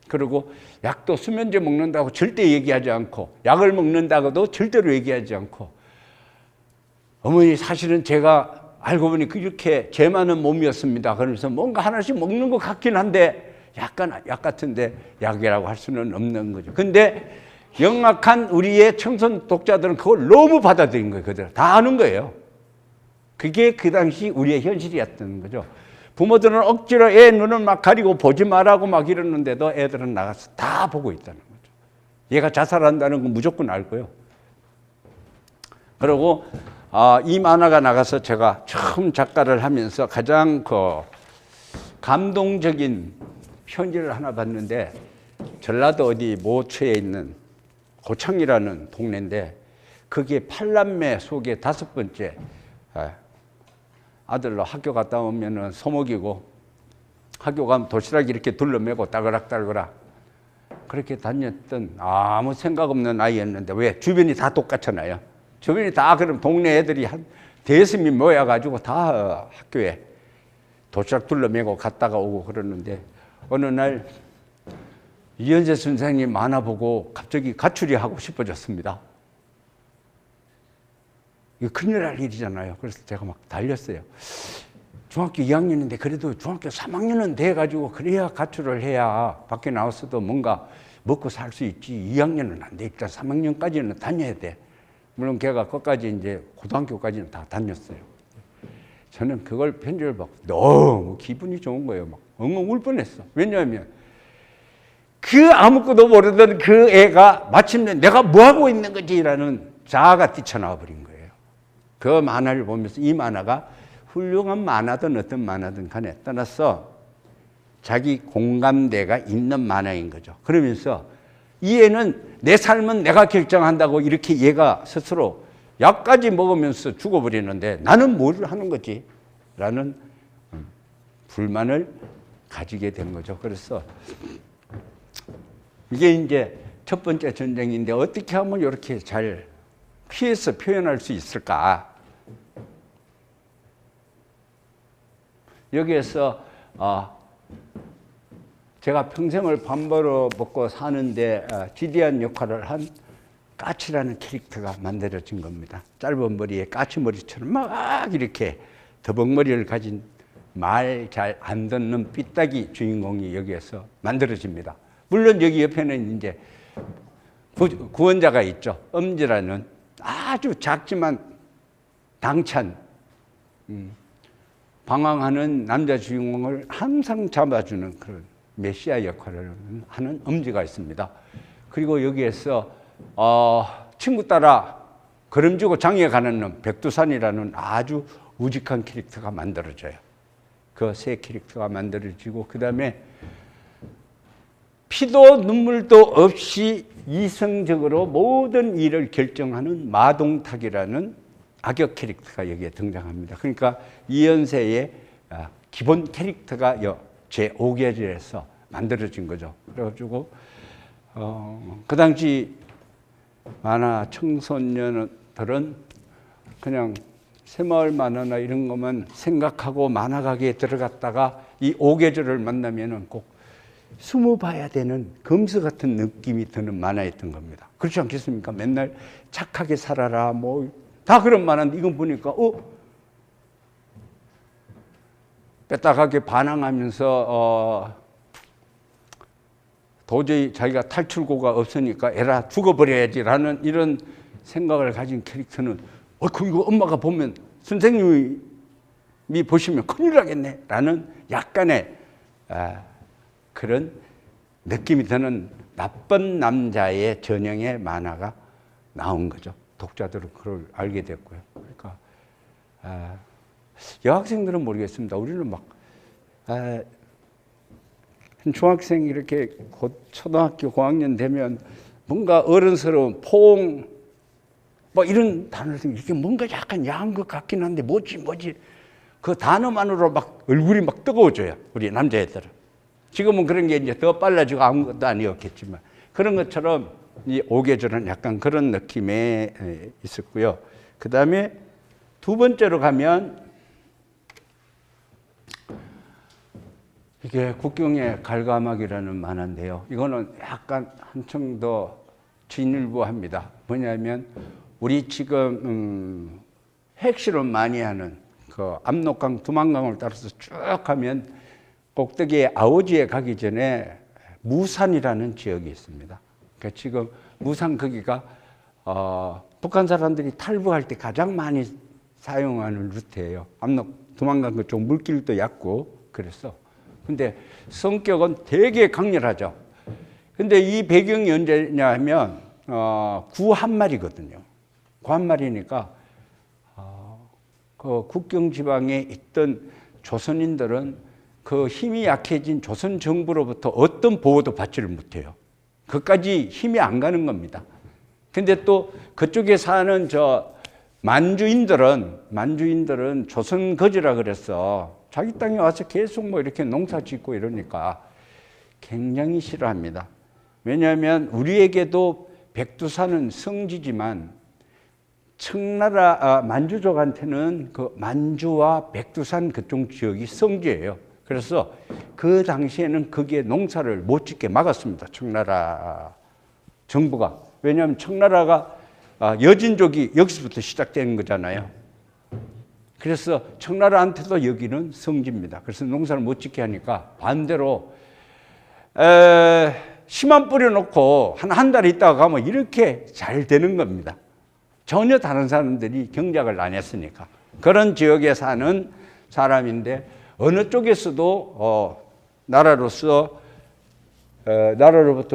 Speaker 1: 그리고 약도 수면제 먹는다고 절대 얘기하지 않고 약을 먹는다고도 절대로 얘기하지 않고 어머니 사실은 제가 알고 보니 그렇게 죄 많은 몸이었습니다. 그러면서 뭔가 하나씩 먹는 것 같긴 한데 약간 약 같은데 약이라고 할 수는 없는 거죠. 근데 영악한 우리의 청소년 독자들은 그걸 너무 받아들인 거예요. 그대로 다 아는 거예요. 그게 그 당시 우리의 현실이었던 거죠. 부모들은 억지로 애 눈을 막 가리고 보지 말라고 막 이러는데도 애들은 나가서 다 보고 있다는 거죠. 얘가 자살한다는 건 무조건 알고요. 그리고 이 만화가 나가서 제가 처음 작가를 하면서 가장 감동적인 편지를 하나 봤는데 전라도 어디 모처에 있는 고창이라는 동네인데 거기에 8남매 속에 5번째 아들로 학교 갔다 오면은 소목이고 학교 가면 도시락 이렇게 둘러매고 따그락따그락 그렇게 다녔던 아무 생각 없는 아이였는데 왜 주변이 다 똑같잖아요. 주변이 다 그럼 동네 애들이 한 대여섯이 모여가지고 다 학교에 도시락 둘러매고 갔다가 오고 그러는데 어느 날 이현재 선생님 만화 보고 갑자기 가출이 하고 싶어졌습니다. 이거 큰일 날 일이잖아요. 그래서 제가 막 달렸어요. 중학교 2학년인데 그래도 중학교 3학년은 돼가지고 그래야 가출을 해야 밖에 나왔어도 뭔가 먹고 살 수 있지. 2학년은 안 돼. 일단 3학년까지는 다녀야 돼. 물론 걔가 끝까지 이제 고등학교까지는 다 다녔어요. 저는 그걸 편지를 받고 너무 기분이 좋은 거예요. 막 엉엉 울 뻔했어. 왜냐하면 그 아무것도 모르던 그 애가 마침내 내가 뭐하고 있는 거지라는 자아가 뛰쳐나와 버린 거예요. 그 만화를 보면서 이 만화가 훌륭한 만화든 어떤 만화든 간에 떠나서 자기 공감대가 있는 만화인 거죠. 그러면서 이 애는 내 삶은 내가 결정한다고 이렇게 얘가 스스로 약까지 먹으면서 죽어버리는데 나는 뭘 하는 거지? 라는 불만을 가지게 된 거죠. 그래서 이게 이제 첫 번째 전쟁인데 어떻게 하면 이렇게 잘 피해서 표현할 수 있을까? 여기에서 제가 평생을 밥 벌어 먹고 사는데 지대한 역할을 한 까치라는 캐릭터가 만들어진 겁니다. 짧은 머리에 까치머리처럼 막 이렇게 더벅머리를 가진 말 잘 안 듣는 삐딱이 주인공이 여기에서 만들어집니다. 물론 여기 옆에는 이제 구원자가 있죠. 엄지라는 아주 작지만 당찬 방황하는 남자 주인공을 항상 잡아주는 그런 메시아 역할을 하는 엄지가 있습니다. 그리고 여기에서 친구 따라 걸음지고 장에 가는 놈 백두산이라는 아주 우직한 캐릭터가 만들어져요. 그 세 캐릭터가 만들어지고 그 다음에 피도 눈물도 없이 이성적으로 모든 일을 결정하는 마동탁이라는 악역 캐릭터가 여기에 등장합니다. 그러니까 이연세의 기본 캐릭터가 제5계절에서 만들어진 거죠. 그래가지고 그 당시 만화 청소년들은 그냥 새마을 만화나 이런 것만 생각하고 만화가게에 들어갔다가 이 5계절을 만나면은 꼭 숨어봐야 되는 검수 같은 느낌이 드는 만화였던 겁니다. 그렇지 않겠습니까? 맨날 착하게 살아라 뭐 다 그런 만화인데 이건 보니까 빼딱하게 반항하면서 도저히 자기가 탈출구가 없으니까 에라 죽어버려야지라는 이런 생각을 가진 캐릭터는 이거 엄마가 보면 선생님이 보시면 큰일 나겠네 라는 약간의 그런 느낌이 드는 나쁜 남자의 전형의 만화가 나온 거죠. 독자들은 그걸 알게 됐고요. 그러니까 여학생들은 모르겠습니다. 우리는 막 중학생 이렇게 곧 초등학교 고학년 되면 뭔가 어른스러운 포옹 뭐 이런 단어들 이게 뭔가 약간 야한 것 같긴 한데 뭐지 그 단어만으로 막 얼굴이 막 뜨거워져요. 우리 남자애들은. 지금은 그런 게 이제 더 빨라지고 아무것도 아니었겠지만 그런 것처럼 이 5계절은 약간 그런 느낌에 있었고요. 그 다음에 두 번째로 가면 이게 국경의 갈가막이라는 만화인데요. 이거는 약간 한층 더 진일보합니다. 뭐냐면 우리 지금 핵실험 많이 하는 그 압록강, 두만강을 따라서 쭉 가면 꼭대기에 아오지에 가기 전에 무산이라는 지역이 있습니다. 그러니까 지금 무산 거기가 북한 사람들이 탈북할 때 가장 많이 사용하는 루트예요. 압록, 두만강 그쪽 물길도 얕고 그래서. 근데 성격은 되게 강렬하죠. 근데 이 배경이 언제냐 하면 구 한말이거든요. 구 한말이니까 그 국경 지방에 있던 조선인들은 그 힘이 약해진 조선 정부로부터 어떤 보호도 받지를 못해요. 그까지 힘이 안 가는 겁니다. 근데 또 그쪽에 사는 만주인들은 조선 거지라 그래서 자기 땅에 와서 계속 뭐 이렇게 농사 짓고 이러니까 굉장히 싫어합니다. 왜냐하면 우리에게도 백두산은 성지지만 청나라 만주족한테는 그 만주와 백두산 그쪽 지역이 성지예요. 그래서 그 당시에는 거기에 농사를 못 짓게 막았습니다. 청나라 정부가. 왜냐하면 청나라가 여진족이 여기서부터 시작되는 거잖아요. 그래서 청나라한테도 여기는 성지입니다. 그래서 농사를 못 짓게 하니까 반대로 씨만 뿌려놓고 한 달 있다가 가면 이렇게 잘 되는 겁니다. 전혀 다른 사람들이 경작을 안 했으니까. 그런 지역에 사는 사람인데 어느 쪽에서도 나라로부터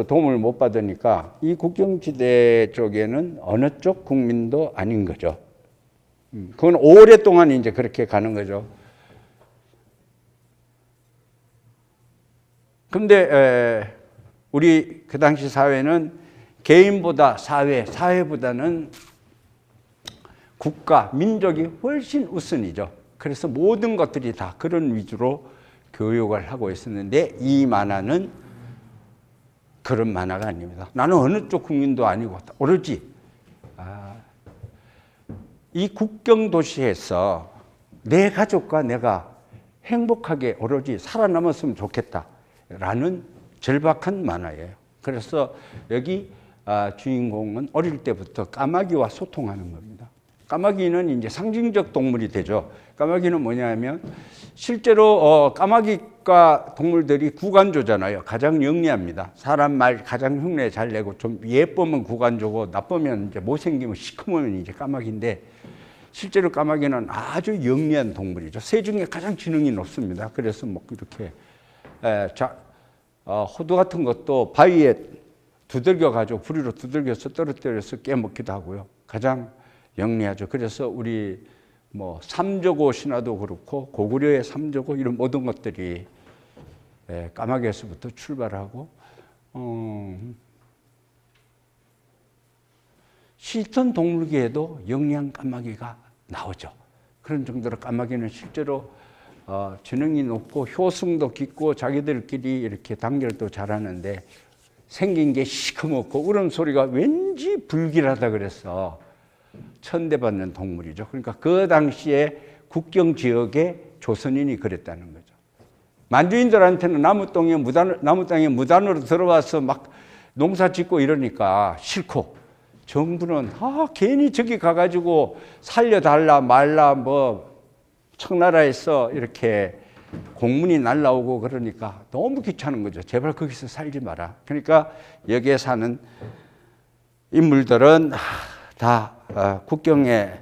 Speaker 1: 도움을 못 받으니까 이 국경지대 쪽에는 어느 쪽 국민도 아닌 거죠. 그건 오랫동안 이제 그렇게 가는 거죠. 근데 우리 그 당시 사회는 개인보다 사회보다는 국가, 민족이 훨씬 우선이죠. 그래서 모든 것들이 다 그런 위주로 교육을 하고 있었는데 이 만화는 그런 만화가 아닙니다. 나는 어느 쪽 국민도 아니고 오로지 이 국경 도시에서 내 가족과 내가 행복하게 오로지 살아남았으면 좋겠다라는 절박한 만화예요. 그래서 여기 주인공은 어릴 때부터 까마귀와 소통하는 겁니다. 까마귀는 이제 상징적 동물이 되죠. 까마귀는 뭐냐면 실제로 까마귀과 동물들이 구간조잖아요. 가장 영리합니다. 사람 말 가장 흉내 잘 내고 좀 예쁘면 구간조고 나쁘면 이제 못생기면 시커먼 이제 까마귀인데 실제로 까마귀는 아주 영리한 동물이죠. 새 중에 가장 지능이 높습니다. 그래서 뭐 이렇게 호두 같은 것도 바위에 두들겨 가지고 부리로 두들겨서 떨어뜨려서 깨먹기도 하고요. 가장 영리하죠. 그래서 우리 뭐 삼조고 신화도 그렇고 고구려의 삼조고 이런 모든 것들이 까마귀에서부터 출발하고 실존 동물계에도 영리한 까마귀가 나오죠. 그런 정도로 까마귀는 실제로 지능이 높고 효성도 깊고 자기들끼리 이렇게 단결도 잘하는데 생긴 게 시커멓고 울음소리가 왠지 불길하다 그래서 천대받는 동물이죠. 그러니까 그 당시에 국경 지역의 조선인이 그랬다는 거죠. 만주인들한테는 나무 땅에 무단으로 들어와서 막 농사 짓고 이러니까 싫고 정부는 괜히 저기 가가지고 살려달라 말라 뭐 청나라에서 이렇게 공문이 날라오고 그러니까 너무 귀찮은 거죠. 제발 거기서 살지 마라. 그러니까 여기에 사는 인물들은 다 국경에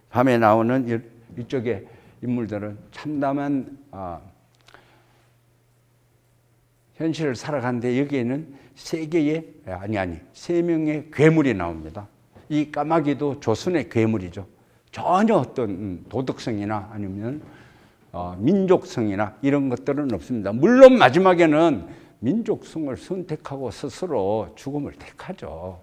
Speaker 1: 밤에 나오는 이쪽에 인물들은 참담한 현실을 살아가는데 여기에는 세 명의 괴물이 나옵니다. 이 까마귀도 조선의 괴물이죠. 전혀 어떤 도덕성이나 아니면 민족성이나 이런 것들은 없습니다. 물론 마지막에는 민족성을 선택하고 스스로 죽음을 택하죠.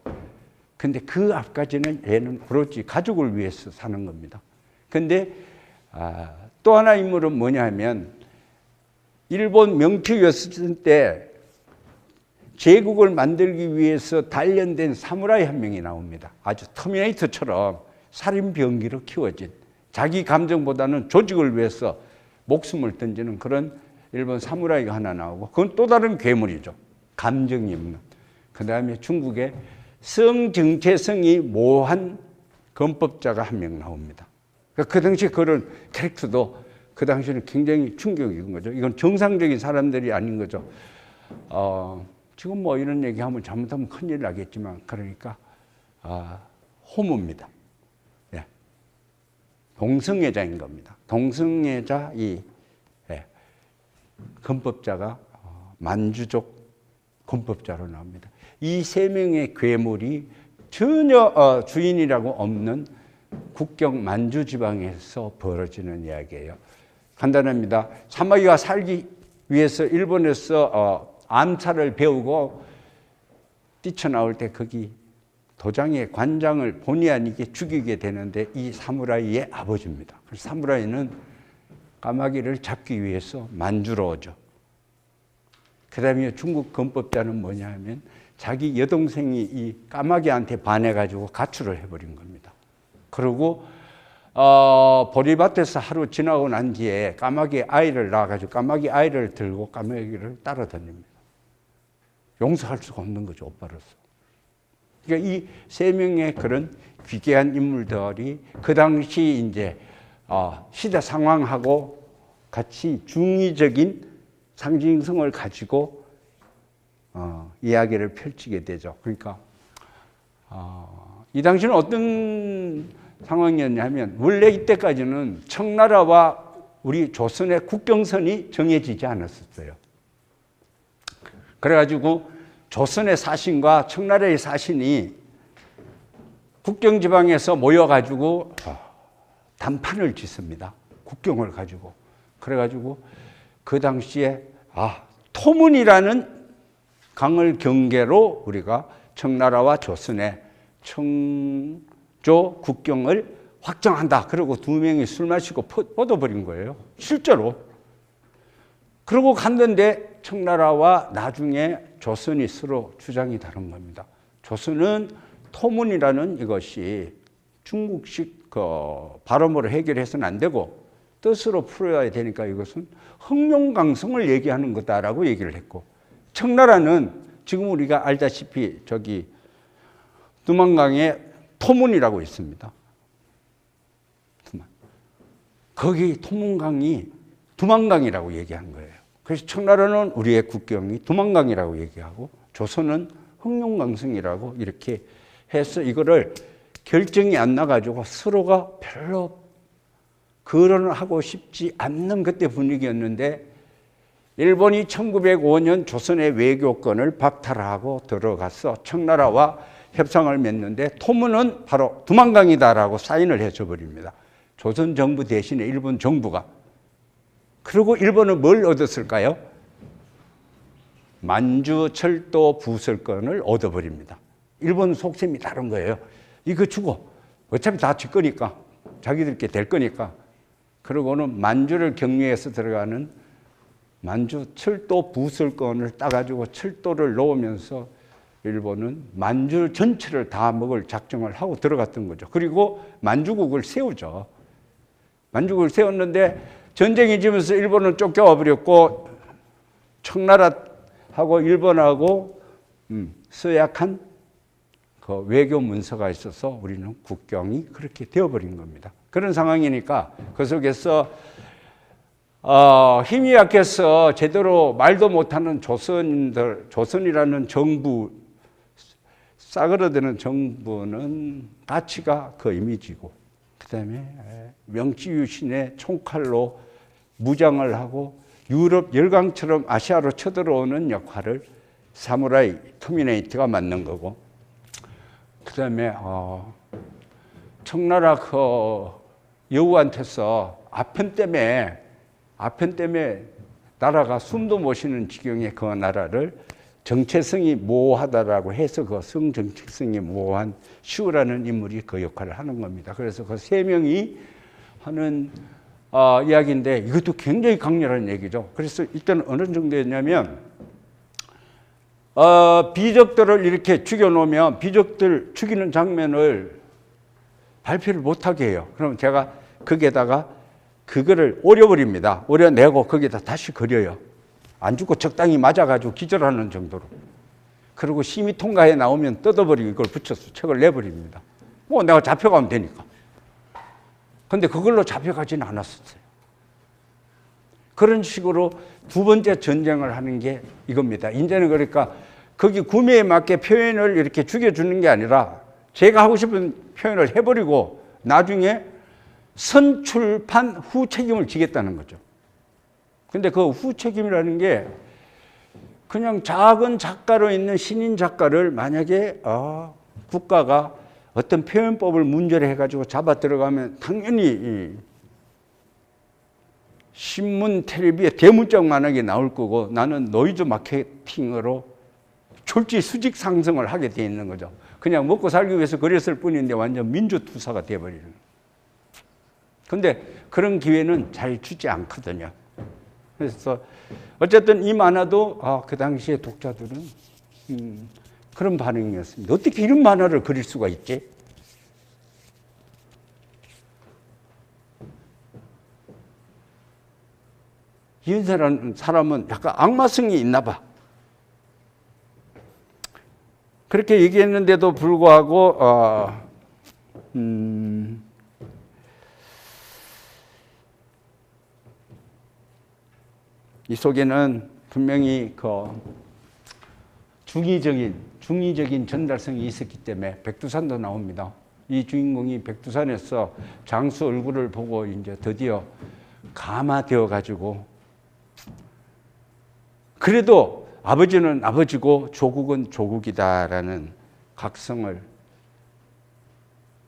Speaker 1: 근데 그 앞까지는 얘는 오로지 가족을 위해서 사는 겁니다. 근데 또 하나 인물은 뭐냐 하면 일본 명필이었을 때 제국을 만들기 위해서 단련된 사무라이 한 명이 나옵니다. 아주 터미네이터처럼 살인병기로 키워진 자기 감정보다는 조직을 위해서 목숨을 던지는 그런 일본 사무라이가 하나 나오고 그건 또 다른 괴물이죠. 감정이 없는. 그 다음에 중국의 성정체성이 모호한 검법자가 한 명 나옵니다. 그 당시 그런 캐릭터도 그 당시에는 굉장히 충격인 거죠. 이건 정상적인 사람들이 아닌 거죠. 지금 뭐 이런 얘기하면 잘못하면 큰일 나겠지만 그러니까 호모입니다. 예. 동성애자인 겁니다. 동성애자 이 검법자가 만주족 검법자로 나옵니다. 이 세 명의 괴물이 전혀 주인이라고 없는 국경 만주 지방에서 벌어지는 이야기예요. 간단합니다. 사마귀가 살기 위해서 일본에서 암살을 배우고 뛰쳐나올 때 거기 도장의 관장을 본의 아니게 죽이게 되는데 이 사무라이의 아버지입니다. 그래서 사무라이는 까마귀를 잡기 위해서 만주로 오죠. 그 다음에 중국 검법자는 뭐냐 하면 자기 여동생이 이 까마귀한테 반해가지고 가출을 해버린 겁니다. 그리고 보리밭에서 하루 지나고 난 뒤에 까마귀 아이를 낳아가지고 까마귀 아이를 들고 까마귀를 따라다닙니다. 용서할 수가 없는 거죠, 오빠로서. 그러니까 이 세 명의 그런 귀괴한 인물들이 그 당시 이제 시대 상황하고 같이 중의적인 상징성을 가지고 이야기를 펼치게 되죠. 그러니까 이 당시는 어떤 상황이었냐면 원래 이때까지는 청나라와 우리 조선의 국경선이 정해지지 않았었어요. 그래가지고 조선의 사신과 청나라의 사신이 국경지방에서 모여가지고 단판을 짓습니다. 국경을 가지고. 그래가지고 그 당시에 토문이라는 강을 경계로 우리가 청나라와 조선의 청주 북조 국경을 확정한다. 그리고 두 명이 술 마시고 뻗어버린 거예요. 실제로. 그러고 갔는데 청나라와 나중에 조선이 서로 주장이 다른 겁니다. 조선은 토문이라는 이것이 중국식 발음으로 해결해서는 안 되고 뜻으로 풀어야 되니까 이것은 흥룡강성을 얘기하는 거다라고 얘기를 했고, 청나라는 지금 우리가 알다시피 저기 두만강에 토문이라고 있습니다. 거기 토문강이 두만강이라고 얘기한 거예요. 그래서 청나라는 우리의 국경이 두만강이라고 얘기하고 조선은 흥룡강성이라고 이렇게 해서 이거를 결정이 안 나가지고 서로가 별로 거론을 하고 싶지 않는 그때 분위기였는데, 일본이 1905년 조선의 외교권을 박탈하고 들어가서 청나라와 협상을 맺는데 토문은 바로 두만강이다라고 사인을 해줘 버립니다. 조선 정부 대신에 일본 정부가. 그리고 일본은 뭘 얻었을까요? 만주 철도 부설권을 얻어버립니다. 일본 속셈이 다른 거예요. 이거 주고 어차피 다 질 거니까, 자기들께 될 거니까. 그러고는 만주를 경유해서 들어가는 만주 철도 부설권을 따가지고 철도를 놓으면서 일본은 만주 전체를 다 먹을 작정을 하고 들어갔던 거죠. 그리고 만주국을 세우죠. 만주국을 세웠는데 전쟁이 지면서 일본은 쫓겨와 버렸고, 청나라하고 일본하고 서약한 그 외교 문서가 있어서 우리는 국경이 그렇게 되어버린 겁니다. 그런 상황이니까 그 속에서 힘이 약해서 제대로 말도 못하는 조선이라는 정부, 싸그러드는 정부는 가치가 그 이미지고, 그 다음에 명치유신의 총칼로 무장을 하고 유럽 열강처럼 아시아로 쳐들어오는 역할을 사무라이 터미네이터가 맡는 거고, 그 다음에 청나라 그 여우한테서 아편 때문에 나라가 숨도 못 쉬는 지경의 그 나라를 정체성이 모호하다라고 해서 그 성정체성이 모호한 시우라는 인물이 그 역할을 하는 겁니다. 그래서 그 세 명이 하는 이야기인데 이것도 굉장히 강렬한 얘기죠. 그래서 일단 어느 정도였냐면 비적들을 이렇게 죽여놓으면 비적들 죽이는 장면을 발표를 못하게 해요. 그럼 제가 거기에다가 그거를 오려버립니다. 오려내고 거기에다 다시 그려요. 안 죽고 적당히 맞아가지고 기절하는 정도로. 그리고 심의 통과에 나오면 뜯어버리고 이걸 붙여서 책을 내버립니다. 뭐 내가 잡혀가면 되니까. 근데 그걸로 잡혀가지는 않았었어요. 그런 식으로 두 번째 전쟁을 하는 게 이겁니다. 이제는 그러니까 거기 구매에 맞게 표현을 이렇게 죽여주는 게 아니라 제가 하고 싶은 표현을 해버리고 나중에 선출판 후 책임을 지겠다는 거죠. 근데 그 후 책임이라는 게 그냥 작은 작가로 있는 신인 작가를 만약에 국가가 어떤 표현법을 문제로 해가지고 잡아 들어가면 당연히 신문, 텔레비에 대문짝만하게 나올 거고 나는 노이즈 마케팅으로 졸지 수직 상승을 하게 돼 있는 거죠. 그냥 먹고 살기 위해서 그랬을 뿐인데 완전 민주투사가 돼버리는. 근데 그런 기회는 잘 주지 않거든요. 그래서 어쨌든 이 만화도 그 당시에 독자들은 그런 반응이었습니다. 어떻게 이런 만화를 그릴 수가 있지? 이은세라는 사람은 약간 악마성이 있나 봐. 그렇게 얘기했는데도 불구하고 이 속에는 분명히 그 중의적인 전달성이 있었기 때문에 백두산도 나옵니다. 이 주인공이 백두산에서 장수 얼굴을 보고 이제 드디어 감화되어 가지고 그래도 아버지는 아버지고 조국은 조국이다라는 각성을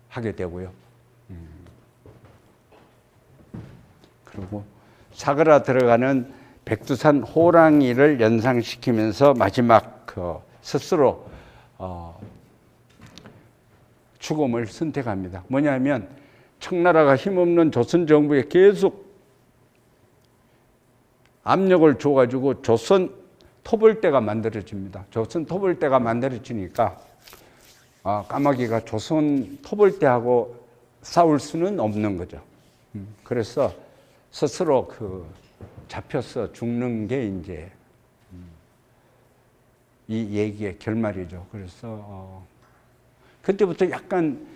Speaker 1: 하게 되고요. 그리고 사그라 들어가는 백두산 호랑이를 연상시키면서 마지막 그 스스로 죽음을 선택합니다. 뭐냐면 청나라가 힘없는 조선 정부에 계속 압력을 줘가지고 조선 토벌대가 만들어집니다. 조선 토벌대가 만들어지니까 까마귀가 조선 토벌대하고 싸울 수는 없는 거죠. 그래서 스스로 잡혀서 죽는 게 이제 이 얘기의 결말이죠. 그래서 그때부터 약간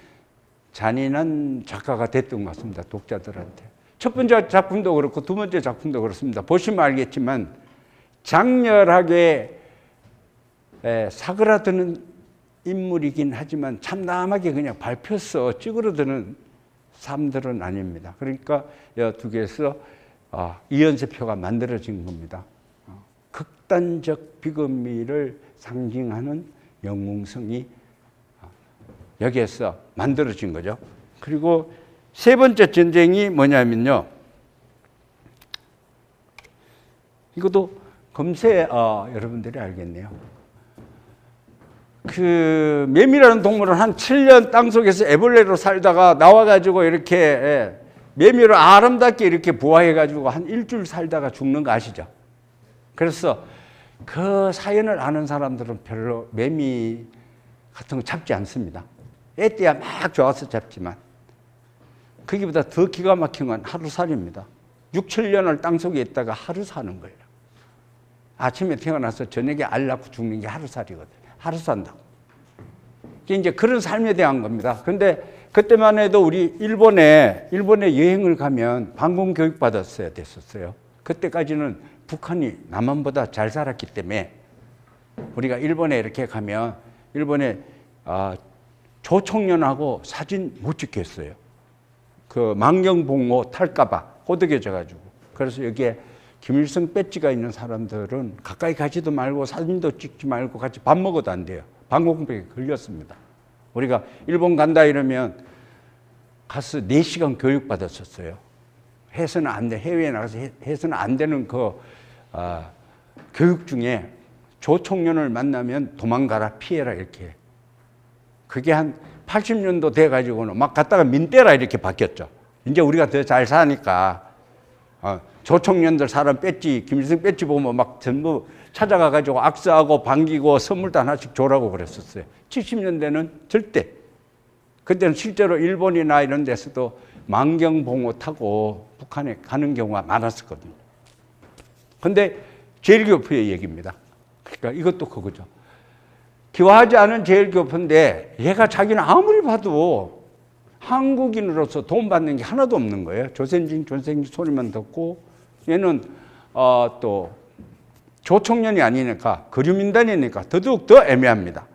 Speaker 1: 잔인한 작가가 됐던 것 같습니다. 독자들한테. 첫 번째 작품도 그렇고 두 번째 작품도 그렇습니다. 보시면 알겠지만 장렬하게 사그라드는 인물이긴 하지만 참담하게 그냥 밟혀서 찌그러드는 사람들은 아닙니다. 그러니까 이 두 개에서 이연세표가 만들어진 겁니다. 극단적 비겁미를 상징하는 영웅성이 여기에서 만들어진 거죠. 그리고 세 번째 전쟁이 뭐냐면요. 이것도 금세 여러분들이 알겠네요. 매미라는 동물은 한 7년 땅속에서 애벌레로 살다가 나와가지고 이렇게 매미를 아름답게 이렇게 부화해가지고 한 일주일 살다가 죽는 거 아시죠? 그래서 그 사연을 아는 사람들은 별로 매미 같은 거 잡지 않습니다. 애때야 막 좋아서 잡지만 거기보다 더 기가 막힌 건 하루살이입니다. 6, 7년을 땅속에 있다가 하루 사는 거예요. 아침에 태어나서 저녁에 알 낳고 죽는 게 하루살이거든요. 하루 산다고. 이제 그런 삶에 대한 겁니다. 근데 그때만 해도 우리 일본에 여행을 가면 방공 교육 받았어야 됐었어요. 그때까지는 북한이 남한보다 잘 살았기 때문에 우리가 일본에 이렇게 가면 일본에 조총련하고 사진 못 찍겠어요. 망경봉호 탈까봐 호되게져가지고. 그래서 여기에 김일성 배지가 있는 사람들은 가까이 가지도 말고 사진도 찍지 말고 같이 밥 먹어도 안 돼요. 방공백에 걸렸습니다. 우리가 일본 간다 이러면 가서 4시간 교육 받았었어요. 해서는 안 돼. 해외에 나가서 해서는 안 되는 교육 중에 조총련을 만나면 도망가라, 피해라 이렇게. 그게 한 80년도 돼가지고는 막 갔다가 민떼라 이렇게 바뀌었죠. 이제 우리가 더 잘 사니까 조총련들 사람 배지, 김일성 배지 보면 막 전부 찾아가가지고 악수하고 반기고 선물도 하나씩 줘라고 그랬었어요. 70년대는 절대. 그때는 실제로 일본이나 이런 데서도 망경봉호 타고 북한에 가는 경우가 많았었거든요. 근데 제일교포의 얘기입니다. 그러니까 이것도 그거죠. 기화하지 않은 제일교포인데 얘가 자기는 아무리 봐도 한국인으로서 돈 받는 게 하나도 없는 거예요. 조선진 소리만 듣고 얘는 또 조총련이 아니니까 거류민단이니까 더더욱 더 애매합니다.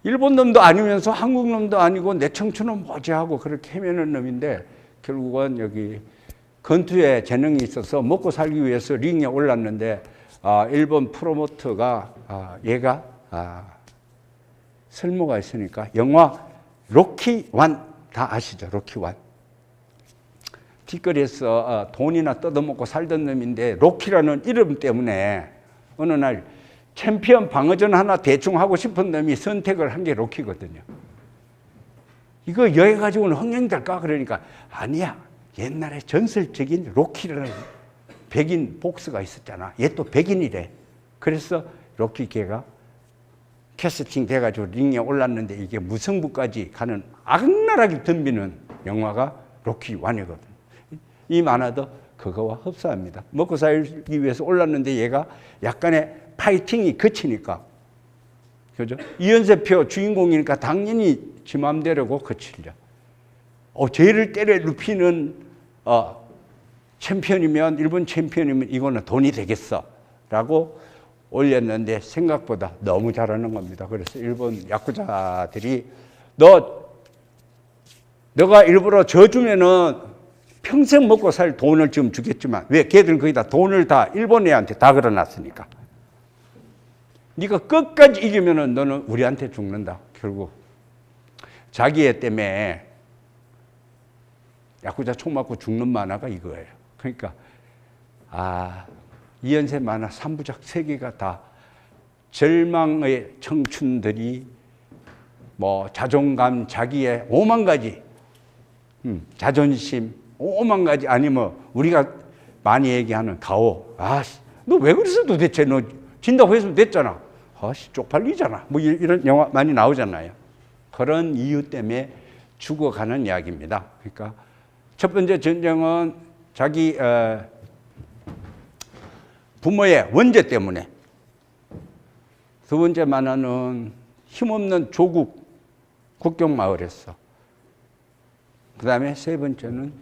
Speaker 1: 일본 놈도 아니면서 한국 놈도 아니고 내 청춘은 뭐지 하고 그렇게 헤매는 놈인데 결국은 여기 권투에 재능이 있어서 먹고 살기 위해서 링에 올랐는데 일본 프로모터가 얘가 설모가 있으니까 영화 로키 1 다 아시죠? 로키 1. 길거리에서 돈이나 뜯어먹고 살던 놈인데 로키라는 이름 때문에 어느 날 챔피언 방어전 하나 대충 하고 싶은 놈이 선택을 한 게 로키거든요. 이거 여기 가지고는 흥행될까? 그러니까 아니야. 옛날에 전설적인 로키라는 백인 복서가 있었잖아. 얘 또 백인이래. 그래서 로키 걔가 캐스팅 돼가지고 링에 올랐는데 이게 무승부까지 가는 악랄하게 덤비는 영화가 로키 1이거든. 이 만화도 그거와 흡사합니다. 먹고 살기 위해서 올랐는데 얘가 약간의 파이팅이 거치니까. 그죠? 이연세표 주인공이니까 당연히 지 맘대로고 거칠죠. 쟤를 때려 눕히는 챔피언이면, 일본 챔피언이면 이거는 돈이 되겠어. 라고 올렸는데 생각보다 너무 잘하는 겁니다. 그래서 일본 야쿠자들이 너가 일부러 져주면은 평생 먹고 살 돈을 좀 주겠지만 왜? 걔들은 거기다 돈을 다 일본 애한테 다 걸어놨으니까. 네가 끝까지 이기면은 너는 우리한테 죽는다. 결국 자기 애 때문에 야쿠자 총 맞고 죽는 만화가 이거예요. 그러니까 이연세 만화 3부작 3개가 다 절망의 청춘들이 뭐 자존감, 자기의 5만 가지, 자존심, 5만 가지, 아니면 우리가 많이 얘기하는 가오. 아씨, 너 왜 그랬어 도대체? 너 진다고 했으면 됐잖아. 아씨, 쪽팔리잖아. 뭐 이런 영화 많이 나오잖아요. 그런 이유 때문에 죽어가는 이야기입니다. 그러니까 첫 번째 전쟁은 자기 부모의 원죄 때문에, 두 번째 만화는 힘없는 조국 국경마을에서, 그 다음에 세 번째는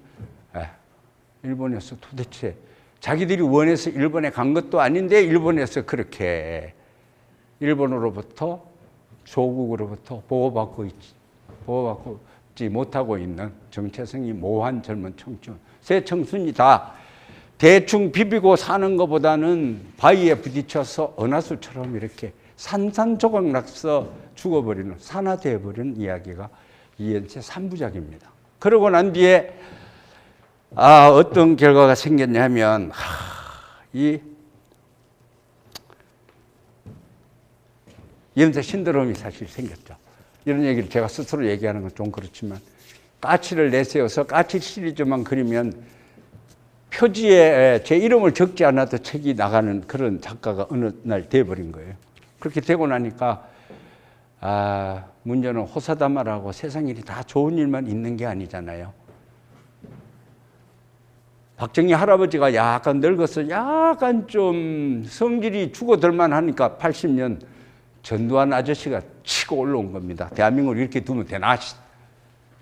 Speaker 1: 일본에서 도대체 자기들이 원해서 일본에 간 것도 아닌데 일본에서 그렇게 일본으로부터, 조국으로부터 보호받지 못하고 있는 정체성이 모호한 젊은 청춘, 새 청춘이 다 대충 비비고 사는 것보다는 바위에 부딪혀서 은하수처럼 이렇게 산산조각 나서 죽어버리는, 산화되어버리는 이야기가 이연체 3부작입니다. 그러고 난 뒤에 어떤 결과가 생겼냐면 이 이연체 신드롬이 사실 생겼죠. 이런 얘기를 제가 스스로 얘기하는 건 좀 그렇지만, 까치를 내세워서 까치 시리즈만 그리면 표지에 제 이름을 적지 않아도 책이 나가는 그런 작가가 어느 날 돼버린 거예요. 그렇게 되고 나니까 문제는 호사다마라고 세상 일이 다 좋은 일만 있는 게 아니잖아요. 박정희 할아버지가 약간 늙어서 약간 좀 성질이 죽어들만 하니까 80년 전두환 아저씨가 치고 올라온 겁니다. 대한민국을 이렇게 두면 되나?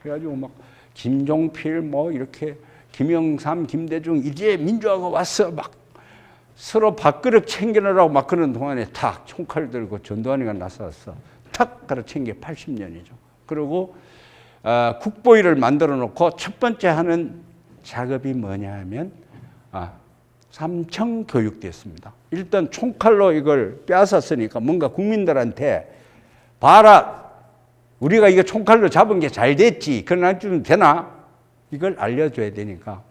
Speaker 1: 그래가지고 막 김종필 뭐 이렇게 김영삼, 김대중, 이제 민주화가 왔어 막 서로 밥그릇 챙겨내라고 막 그런 동안에 탁 총칼 들고 전두환이가 나서서 탁 가르친 게 80년이죠. 그리고 국보위를 만들어 놓고 첫 번째 하는 작업이 뭐냐 하면 삼청 교육됐습니다. 일단 총칼로 이걸 빼앗았으니까 뭔가 국민들한테 봐라, 우리가 이거 총칼로 잡은 게 잘 됐지, 그러나 좀 되나? 이걸 알려줘야 되니까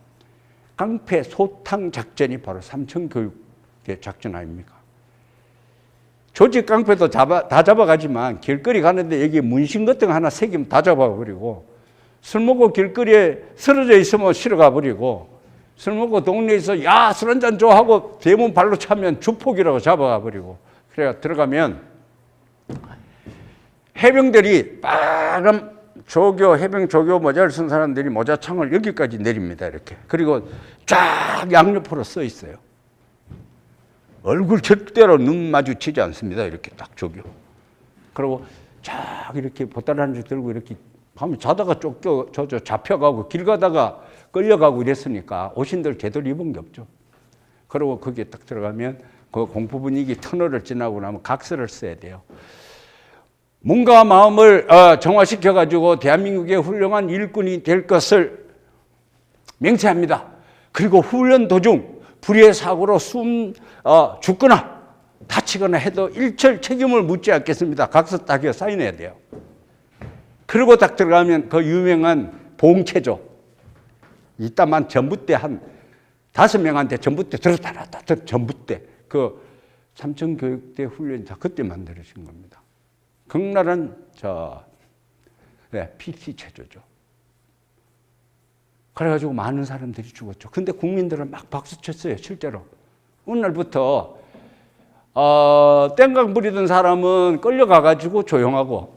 Speaker 1: 깡패 소탕 작전이 바로 삼청 교육의 작전 아닙니까? 조직 깡패도 다 잡아가지만 길거리 가는데 여기 문신 같은 거 하나 새기면 다 잡아버리고, 술 먹고 길거리에 쓰러져 있으면 실어가 버리고, 술 먹고 동네에서 야, 술 한잔 줘 하고 대문 발로 차면 주폭이라고 잡아가 버리고, 그래가 들어가면 해병들이 빨간 해병 조교 모자를 쓴 사람들이 모자창을 여기까지 내립니다. 이렇게. 그리고 쫙 양옆으로 써 있어요. 얼굴 절대로 눈 마주치지 않습니다. 이렇게 딱 조교. 그리고 쫙 이렇게 보따리 한 줄 들고 이렇게 밤에 자다가 잡혀가고 길 가다가 끌려가고 이랬으니까 옷인들 제대로 입은 게 없죠. 그리고 거기에 딱 들어가면 그 공포 분위기 터널을 지나고 나면 각서를 써야 돼요. 몸과 마음을 정화시켜가지고 대한민국의 훌륭한 일꾼이 될 것을 맹세합니다. 그리고 훈련 도중 불의의 사고로 죽거나 다치거나 해도 일철 책임을 묻지 않겠습니다. 각서 딱이요 사인해야 돼요. 그리고 딱 들어가면 그 유명한 봉체조, 이따만 전부대 한 5명한테 전부대 들었다 놨다 전부대, 그 삼청교육대 훈련이 다 그때 만들어진 겁니다. 극렬한 PT 체조죠. 그래가지고 많은 사람들이 죽었죠. 근데 국민들은 막 박수 쳤어요. 실제로 어느 날부터 땡강 부리던 사람은 끌려가가지고 조용하고,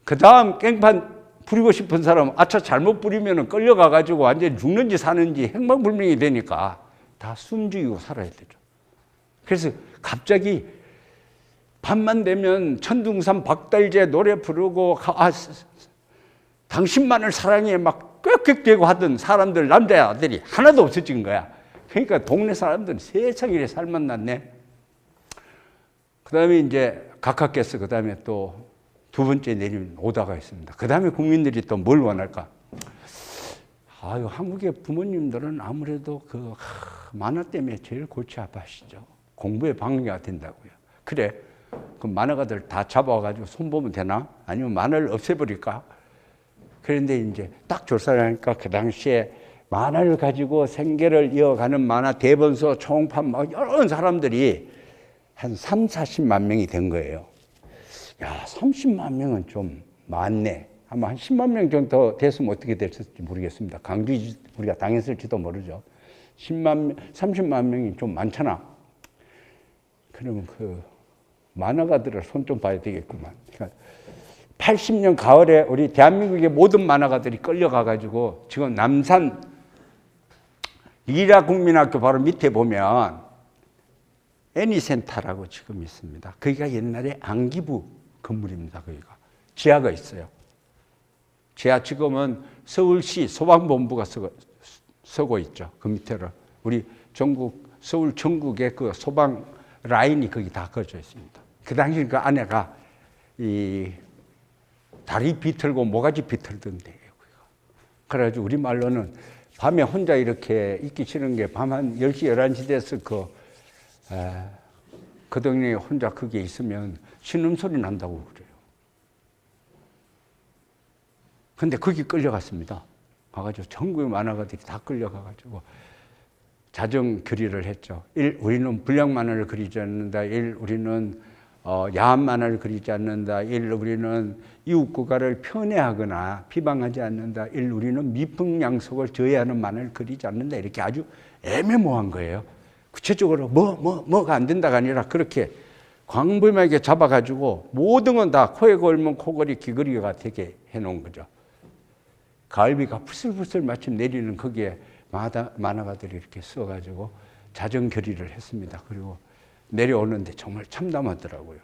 Speaker 1: 그 다음 깽판 부리고 싶은 사람은 아차 잘못 부리면 끌려가가지고 완전히 죽는지 사는지 행방불명이 되니까 다 숨죽이고 살아야 되죠. 그래서 갑자기 밤만 되면 천둥산 박달재 노래 부르고 당신만을 사랑해 막 꽥꽥대고 하던 사람들, 남자들이 하나도 없어진 거야. 그러니까 동네 사람들은 세상에 이래 살만 났네. 그 다음에 이제 각하께서 그 다음에 또 두 번째 내린 오다가 있습니다. 그 다음에 국민들이 또 뭘 원할까? 한국의 부모님들은 아무래도 만화 때문에 제일 골치 아파하시죠. 공부에 방해가 된다고요. 그래, 그럼 만화가들 다 잡아가지고 손보면 되나? 아니면 만화를 없애버릴까? 그런데 이제 딱 조사를 하니까 그 당시에 만화를 가지고 생계를 이어가는 만화 대본서, 총판, 막 여러 사람들이 한 30, 40만 명이 된 거예요. 야, 30만 명은 좀 많네. 아마 한 10만 명 정도 됐으면 어떻게 됐을지 모르겠습니다. 강주 우리가 당했을지도 모르죠. 30만 명이 좀 많잖아. 그러면 그 만화가들을 손 좀 봐야 되겠구만. 그러니까 80년 가을에 우리 대한민국의 모든 만화가들이 끌려가가지고 지금 남산 이라국민학교 바로 밑에 보면 애니센터라고 지금 있습니다. 거기가 옛날에 안기부 건물입니다. 거기가 지하가 있어요. 지하 지금은 서울시 소방본부가 서고 있죠. 그 밑에로 우리 전국 서울 전국의 그 소방 라인이 거기 다 꺼져 있습니다. 그 당시 그 안에가 이 다리 비틀고 모가지 비틀던 데예요. 그래가지고 우리 말로는 밤에 혼자 이렇게 있기 싫은 게 밤 한 10시, 11시 돼서 그 동네에 혼자 거기에 있으면 신음소리 난다고 그래요. 근데 거기 끌려갔습니다. 가가지고 전국의 만화가들이 다 끌려가가지고 자정 결의를 했죠. 1. 우리는 불량 만화를 그리지 않는다. 1. 우리는 야한 만화를 그리지 않는다. 1. 우리는 이웃 국가를 편애하거나 비방하지 않는다. 1. 우리는 미풍양속을 저해하는 만화를 그리지 않는다. 이렇게 아주 애매모호한 거예요. 구체적으로 뭐가 안 된다가 아니라 그렇게 광범위하게 잡아가지고 모든 건 다 코에 걸면 코걸이 귀걸이가 되게 해놓은 거죠. 가을비가 풀슬풀슬 마침 내리는 거기에 만화가들이 이렇게 써가지고 자정 결의를 했습니다. 그리고 내려오는데 정말 참담하더라고요.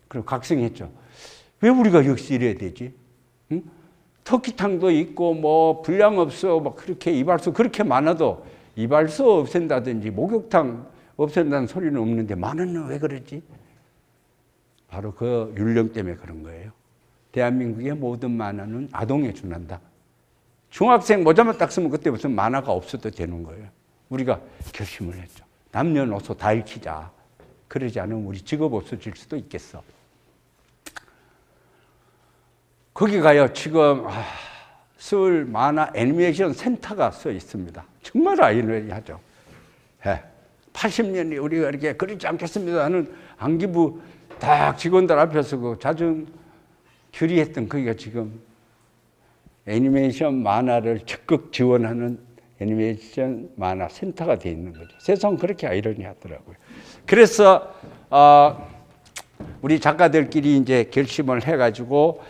Speaker 1: 그리고 각성했죠. 왜 우리가 역시 이래야 되지? 응? 터키탕도 있고 뭐 불량 없어 막 그렇게 이발소 그렇게 많아도 이발소 없앤다든지 목욕탕 없앤다는 소리는 없는데 만화는 왜 그러지? 바로 그 율령 때문에 그런 거예요. 대한민국의 모든 만화는 아동에 준한다. 중학생 모자만 딱 쓰면 그때 무슨 만화가 없어도 되는 거예요. 우리가 결심을 했죠. 남녀노소 다 읽히자. 그러지 않으면 우리 직업 없어질 수도 있겠어. 거기 가요. 지금 서울 만화 애니메이션 센터가 써 있습니다. 정말 아이러니하죠. 80년이 우리가 이렇게 그리지 않겠습니다 하는 안기부 딱 직원들 앞에서 그 자정 결의했던 거기가 지금 애니메이션 만화를 적극 지원하는 애니메이션 만화 센터가 되어 있는 거죠. 세상은 그렇게 아이러니하더라고요. 그래서 우리 작가들끼리 이제 결심을 해가지고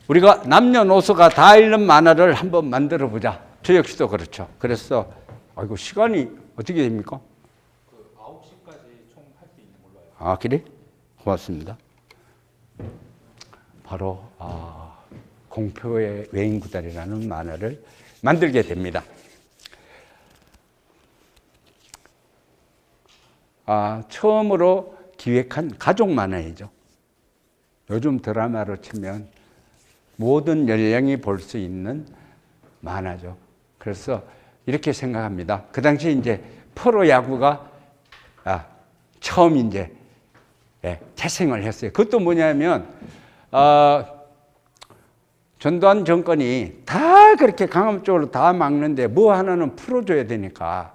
Speaker 1: 우리가 남녀노소가 다 읽는 만화를 한번 만들어 보자. 저 역시도 그렇죠. 그래서 아이고 시간이 어떻게 됩니까?
Speaker 2: 9시까지 총 할 수 있는 걸로 알고.
Speaker 1: 아 그래? 고맙습니다. 바로 공표의 외인구달이라는 만화를 만들게 됩니다. 처음으로 기획한 가족 만화이죠. 요즘 드라마로 치면 모든 연령이 볼 수 있는 만화죠. 그래서 이렇게 생각합니다. 그 당시 이제 프로야구가 처음 이제 태생을 했어요. 그것도 뭐냐면 전두환 정권이 다 그렇게 강압적으로 다 막는데 뭐 하나는 풀어줘야 되니까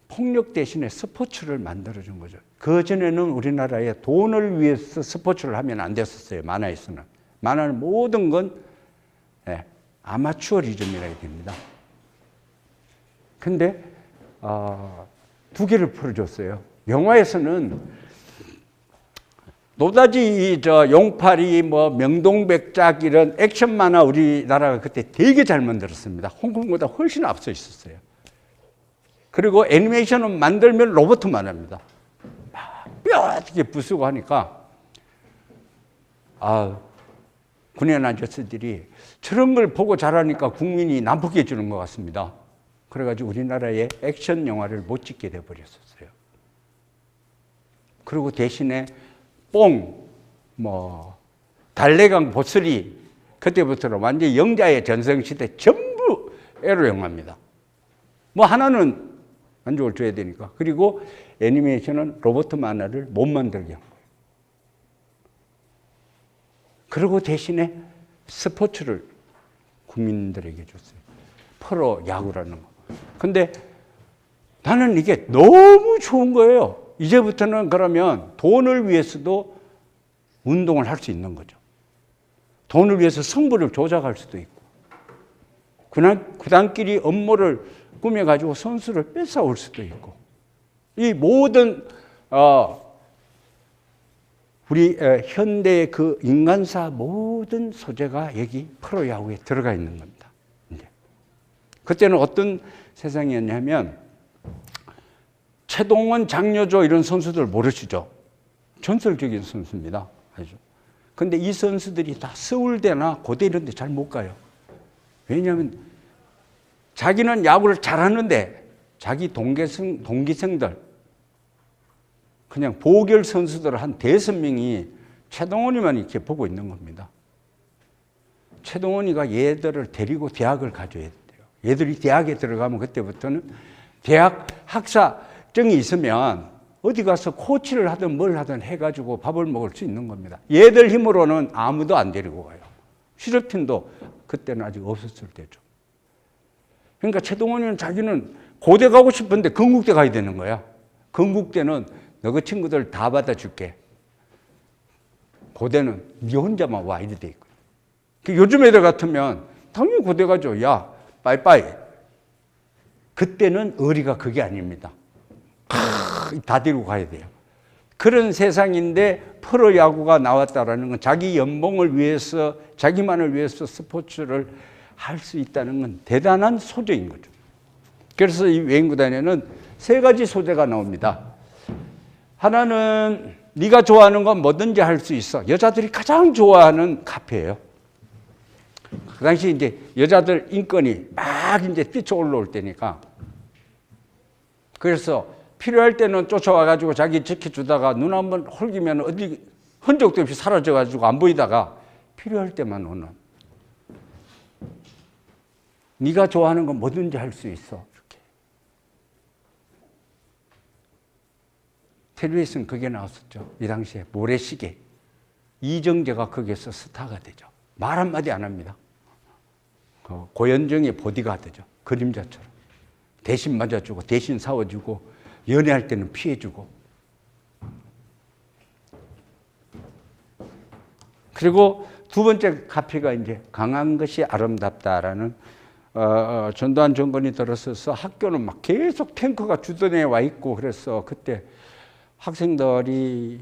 Speaker 1: 폭력 대신에 스포츠를 만들어준 거죠. 그전에는 우리나라에 돈을 위해서 스포츠를 하면 안 됐었어요. 만화에서는. 만화는 모든 건 아마추어리즘이라고 됩니다. 근데 두 개를 풀어줬어요. 영화에서는 노다지 용팔이 뭐 명동백작 이런 액션 만화 우리나라가 그때 되게 잘 만들었습니다. 홍콩보다 훨씬 앞서 있었어요. 그리고 애니메이션은 만들면 로봇 만화입니다. 뼈아프게 부수고 하니까 군인 아저씨들이 저런 걸 보고 자라니까 국민이 난폭해 주는 것 같습니다. 그래가지고 우리나라에 액션 영화를 못 찍게 돼버렸었어요. 그리고 대신에 달래강 보슬이 그때부터는 완전 영자의 전성시대 전부 에로 영화입니다. 뭐 하나는 만족을 줘야 되니까. 그리고 애니메이션은 로봇 만화를 못 만들게 한 거예요. 그리고 대신에 스포츠를 국민들에게 줬어요. 프로 야구라는 거. 근데 나는 이게 너무 좋은 거예요. 이제부터는 그러면 돈을 위해서도 운동을 할 수 있는 거죠. 돈을 위해서 승부를 조작할 수도 있고, 구단끼리 업무를 꾸며가지고 선수를 뺏어올 수도 있고, 이 모든 우리 현대의 그 인간사 모든 소재가 여기 프로야구에 들어가 있는 겁니다. 이제. 그때는 어떤 세상이었냐면 최동원, 장여조 이런 선수들 모르시죠? 전설적인 선수입니다. 아주. 근데 이 선수들이 다 서울대나 고대 이런 데 잘 못 가요. 왜냐하면 자기는 야구를 잘하는데 자기 동기생들 그냥 보결 선수들 한 5명이 최동원이만 이렇게 보고 있는 겁니다. 최동원이가 얘들을 데리고 대학을 가줘야 돼요. 얘들이 대학에 들어가면 그때부터는 대학 학사증이 있으면 어디 가서 코치를 하든 뭘 하든 해가지고 밥을 먹을 수 있는 겁니다. 얘들 힘으로는 아무도 안 데리고 가요. 실업팀도 그때는 아직 없었을 때죠. 그러니까 최동원이는 자기는 고대 가고 싶은데 건국대 가야 되는 거야. 건국대는 너 그 친구들 다 받아줄게. 고대는 네 혼자만 와 이래 돼 있고. 요즘 애들 같으면 당연히 고대 가죠. 야, 빠이빠이. 그때는 의리가 그게 아닙니다. 다 데리고 가야 돼요. 그런 세상인데 프로야구가 나왔다라는 건 자기 연봉을 위해서, 자기만을 위해서 스포츠를 할 수 있다는 건 대단한 소재인 거죠. 그래서 이 외인구단에는 3가지 소재가 나옵니다. 하나는 네가 좋아하는 건 뭐든지 할 수 있어. 여자들이 가장 좋아하는 카페예요. 그 당시 이제 여자들 인권이 막 이제 뛰쳐 올라올 때니까. 그래서 필요할 때는 쫓아와가지고 자기 지켜주다가 눈 한번 홀기면 어디 흔적도 없이 사라져가지고 안 보이다가 필요할 때만 오는. 네가 좋아하는 건 뭐든지 할 수 있어. 이렇게. 텔레비에서는 그게 나왔었죠. 이 당시에 모래시계. 이정재가 거기에서 스타가 되죠. 말 한마디 안 합니다. 고현정의 보디가드죠. 그림자처럼. 대신 맞아주고 대신 사워주고 연애할 때는 피해주고. 그리고 2번째 카피가 이제 강한 것이 아름답다라는 전두환 정권이 들어서서 학교는 막 계속 탱크가 주둔해 와 있고 그래서 그때 학생들이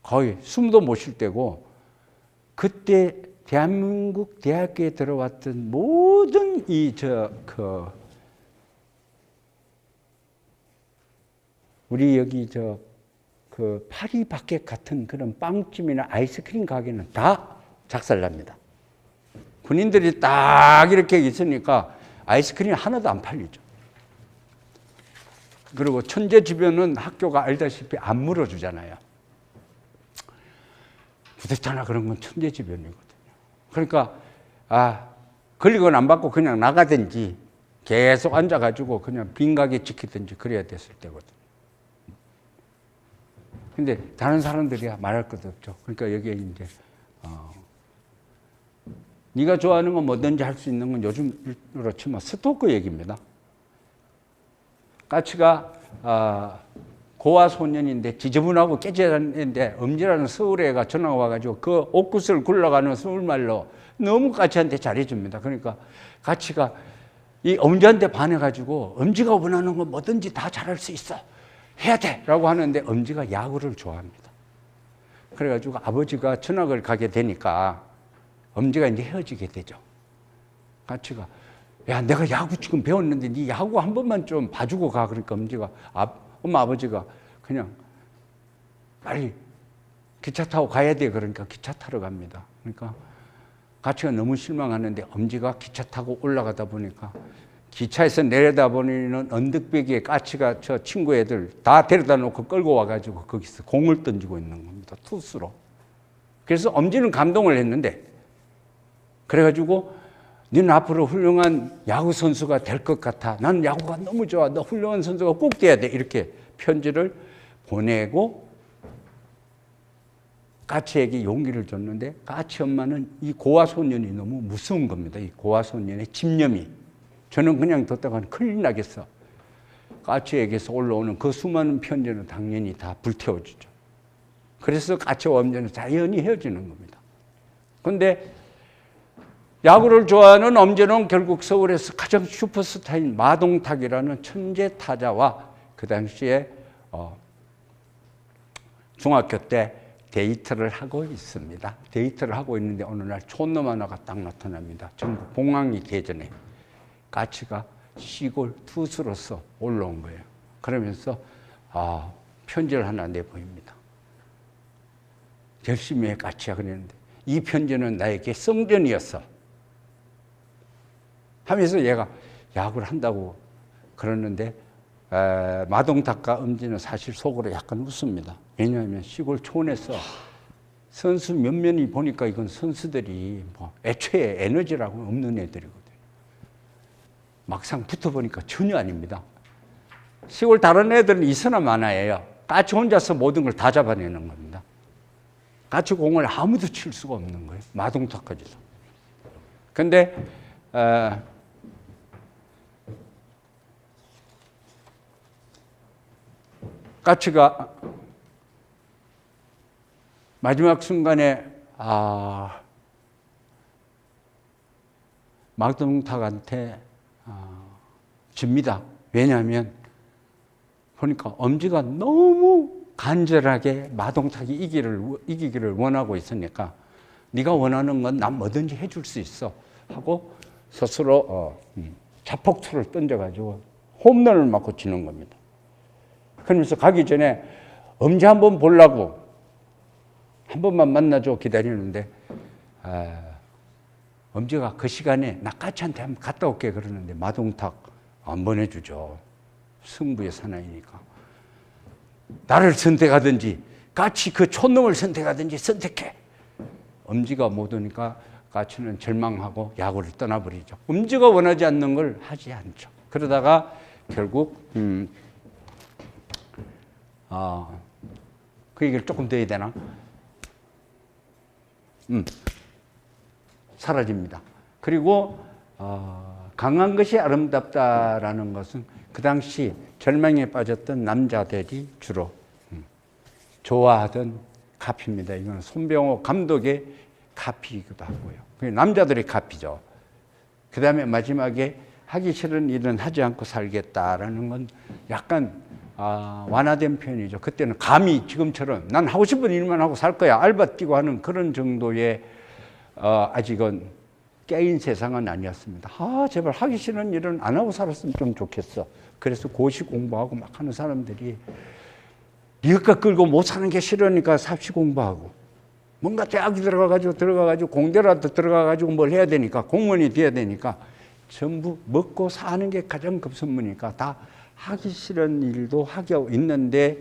Speaker 1: 거의 숨도 못 쉴 때고 그때 대한민국 대학교에 들어왔던 모든 우리 여기 그 파리바켓 같은 그런 빵집이나 아이스크림 가게는 다 작살납니다. 군인들이 딱 이렇게 있으니까 아이스크림이 하나도 안 팔리죠. 그리고 천재 주변은 학교가 알다시피 안 물어주잖아요. 부대타나 그런 건 천재 주변이거든요. 그러니까 권리금 안 받고 그냥 나가든지 계속 앉아가지고 그냥 빈 가게 지키든지 그래야 됐을 때거든요. 근데 다른 사람들이야 말할 것도 없죠. 그러니까 여기에 이제 네가 좋아하는 건 뭐든지 할 수 있는 건 요즘으로 치면 스토커 얘기입니다. 까치가 고아 소년인데 지저분하고 깨져있는데 엄지라는 서울 애가 전화가 와가지고 그 옥구슬 굴러가는 서울말로 너무 까치한테 잘해줍니다. 그러니까 까치가 이 엄지한테 반해가지고 엄지가 원하는 건 뭐든지 다 잘할 수 있어. 해야 돼! 라고 하는데 엄지가 야구를 좋아합니다. 그래가지고 아버지가 전학을 가게 되니까 엄지가 이제 헤어지게 되죠. 까치가 야, 내가 야구 지금 배웠는데 네 야구 한 번만 좀 봐주고 가. 그러니까 엄지가 엄마 아버지가 그냥 빨리 기차 타고 가야 돼. 그러니까 기차 타러 갑니다. 그러니까 까치가 너무 실망하는데 엄지가 기차 타고 올라가다 보니까 기차에서 내려다보는 언덕배기에 까치가 저 친구 애들 다 데려다 놓고 끌고 와가지고 거기서 공을 던지고 있는 겁니다. 투수로. 그래서 엄지는 감동을 했는데 그래가지고 너는 앞으로 훌륭한 야구 선수가 될 것 같아. 나는 야구가 너무 좋아. 너 훌륭한 선수가 꼭 돼야 돼. 이렇게 편지를 보내고 까치에게 용기를 줬는데 까치 엄마는 이 고아 소년이 너무 무서운 겁니다. 이 고아 소년의 집념이. 저는 그냥 뒀다가 큰일 나겠어. 까치에게서 올라오는 그 수많은 편지는 당연히 다 불태워주죠. 그래서 까치와 엄지는 자연히 헤어지는 겁니다. 그런데 야구를 좋아하는 엄지는 결국 서울에서 가장 슈퍼스타인 마동탁이라는 천재 타자와 그 당시에 중학교 때 데이트를 하고 있습니다. 데이트를 하고 있는데 어느 날 촌놈 하나가 딱 나타납니다. 전국 봉황이 개전에 까치가 시골 투수로서 올라온 거예요. 그러면서 편지를 하나 내보입니다. 열심히 해 까치야 그랬는데 이 편지는 나에게 성전이었어 하면서 얘가 야구를 한다고 그러는데 마동탁과 엄지는 사실 속으로 약간 웃습니다. 왜냐하면 시골 촌에서 선수 몇몇이 보니까 이건 선수들이 뭐 애초에 에너지라고 없는 애들이거든요. 막상 붙어보니까 전혀 아닙니다. 시골 다른 애들은 이서나 마나예요. 까치 혼자서 모든 걸 다 잡아내는 겁니다. 까치 공을 아무도 칠 수가 없는 거예요. 마동탁까지도. 근데 까치가 마지막 순간에 마동탁한테 집니다. 왜냐하면 보니까 엄지가 너무 간절하게 마동탁이 이기기를 원하고 있으니까 네가 원하는 건 난 뭐든지 해줄 수 있어 하고 스스로 자폭투를 던져가지고 홈런을 맞고 치는 겁니다. 그러면서 가기 전에 엄지 한번 보려고 한 번만 만나줘 기다리는데 엄지가 그 시간에 나 까치한테 한번 갔다 올게 그러는데 마동탁 안 보내주죠. 승부의 사나이니까. 나를 선택하든지 까치 그 촌놈을 선택하든지 선택해. 엄지가 못 오니까 까치는 절망하고 야구를 떠나버리죠. 엄지가 원하지 않는 걸 하지 않죠. 그러다가 결국 그 얘기를 조금 더 해야 되나? 사라집니다. 그리고 강한 것이 아름답다라는 것은 그 당시 절망에 빠졌던 남자들이 주로 좋아하던 카피입니다. 이건 손병호 감독의 카피이기도 하고요. 남자들의 카피죠. 그 다음에 마지막에 하기 싫은 일은 하지 않고 살겠다라는 건 약간 완화된 표현이죠. 그때는 감히 지금처럼 난 하고 싶은 일만 하고 살 거야. 알바 뛰고 하는 그런 정도의 아직은 깨인 세상은 아니었습니다. 제발 하기 싫은 일은 안 하고 살았으면 좀 좋겠어. 그래서 고시 공부하고 막 하는 사람들이 니가 끌고 못 사는 게 싫으니까 삽시 공부하고 뭔가 대학에 들어가가지고 공대라도 들어가가지고 뭘 해야 되니까 공무원이 돼야 되니까 전부 먹고 사는 게 가장 급선무니까 다 하기 싫은 일도 하고 있는데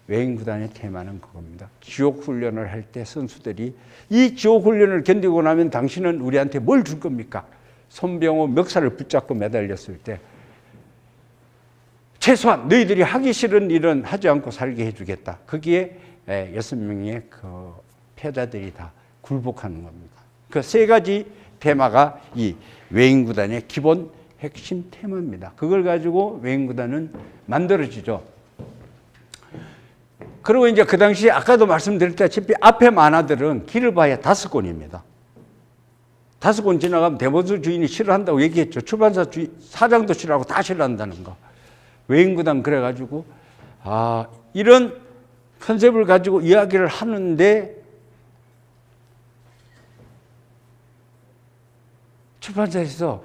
Speaker 1: 외인구단의 테마는 그겁니다. 지옥 훈련을 할 때 선수들이 이 지옥 훈련을 견디고 나면 당신은 우리한테 뭘 줄 겁니까? 손병호 멱살을 붙잡고 매달렸을 때 최소한 너희들이 하기 싫은 일은 하지 않고 살게 해주겠다. 거기에 6명의 그 패자들이 다 굴복하는 겁니다. 그 세 가지 테마가 이 외인구단의 기본 핵심 테마입니다. 그걸 가지고 외인구단은 만들어지죠. 그리고 이제 그 당시 아까도 말씀드렸다시피 앞에 만화들은 길을 봐야 5권입니다. 5권 지나가면 대본수 주인이 싫어한다고 얘기했죠. 출판사 사장도 싫어하고 다 싫어한다는 거. 외인구단 그래가지고 이런 컨셉을 가지고 이야기를 하는데 출판사에서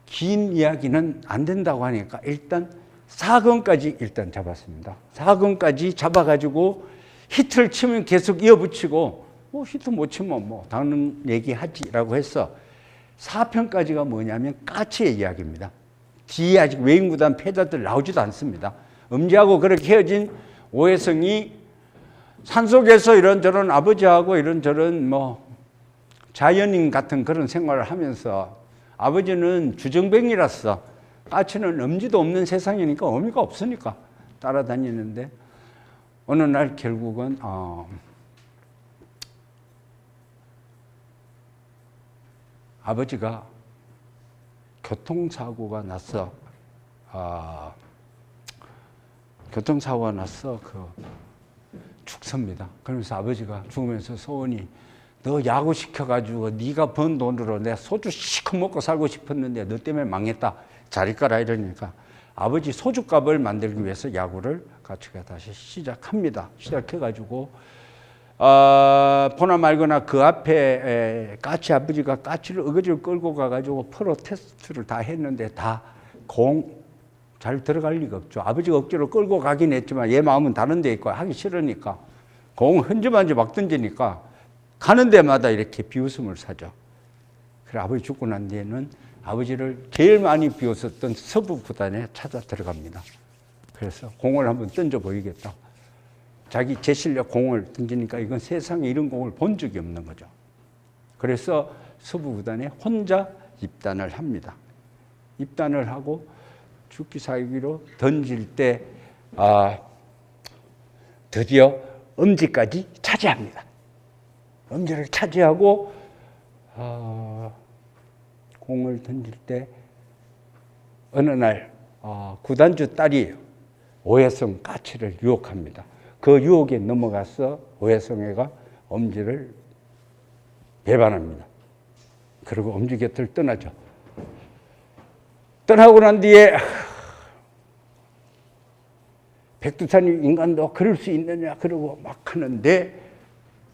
Speaker 1: 긴 이야기는 안 된다고 하니까 일단 4권까지 일단 잡았습니다. 4권까지 잡아가지고 히트를 치면 계속 이어붙이고 히트 못 치면 뭐 다른 얘기하지라고 해서 4편까지가 뭐냐면 까치의 이야기입니다. 뒤에 아직 외인구단 패자들 나오지도 않습니다. 엄지하고 그렇게 헤어진 오해성이 산속에서 이런저런 아버지하고 이런저런 뭐 자연인 같은 그런 생활을 하면서 아버지는 주정뱅이라서 까치는 엄지도 없는 세상이니까 의미가 없으니까 따라다니는데 어느 날 결국은 아버지가 교통사고가 나서 그 죽습니다. 그러면서 아버지가 죽으면서 소원이 너 야구 시켜가지고 네가 번 돈으로 내가 소주 시커 먹고 살고 싶었는데 너 때문에 망했다. 잘 있거라 이러니까 아버지 소주값을 만들기 위해서 야구를 가치가 다시 시작합니다. 시작해가지고 보나 말거나 그 앞에 까치 아버지가 까치를 어거지로 끌고 가가지고 프로테스트를 다 했는데 다 공 잘 들어갈 리가 없죠. 아버지가 억지로 끌고 가긴 했지만 얘 마음은 다른 데 있고 하기 싫으니까 공 흔지만지 막 던지니까 가는 데마다 이렇게 비웃음을 사죠. 그래 아버지 죽고 난 뒤에는 아버지를 제일 많이 비웃었던 서부 구단에 찾아 들어갑니다. 그래서 공을 한번 던져 보이겠다. 자기 제 실력 공을 던지니까 이건 세상에 이런 공을 본 적이 없는 거죠. 그래서 서부 구단에 혼자 입단을 합니다. 입단을 하고 죽기 살기로 던질 때 드디어 엄지까지 차지합니다. 엄지를 차지하고 공을 던질 때 어느 날 구단주 딸이 오해성 까치를 유혹합니다. 그 유혹에 넘어가서 오해성애가 엄지를 배반합니다. 그리고 엄지 곁을 떠나죠. 떠나고 난 뒤에 백두산이 인간도 그럴 수 있느냐 그러고 막 하는데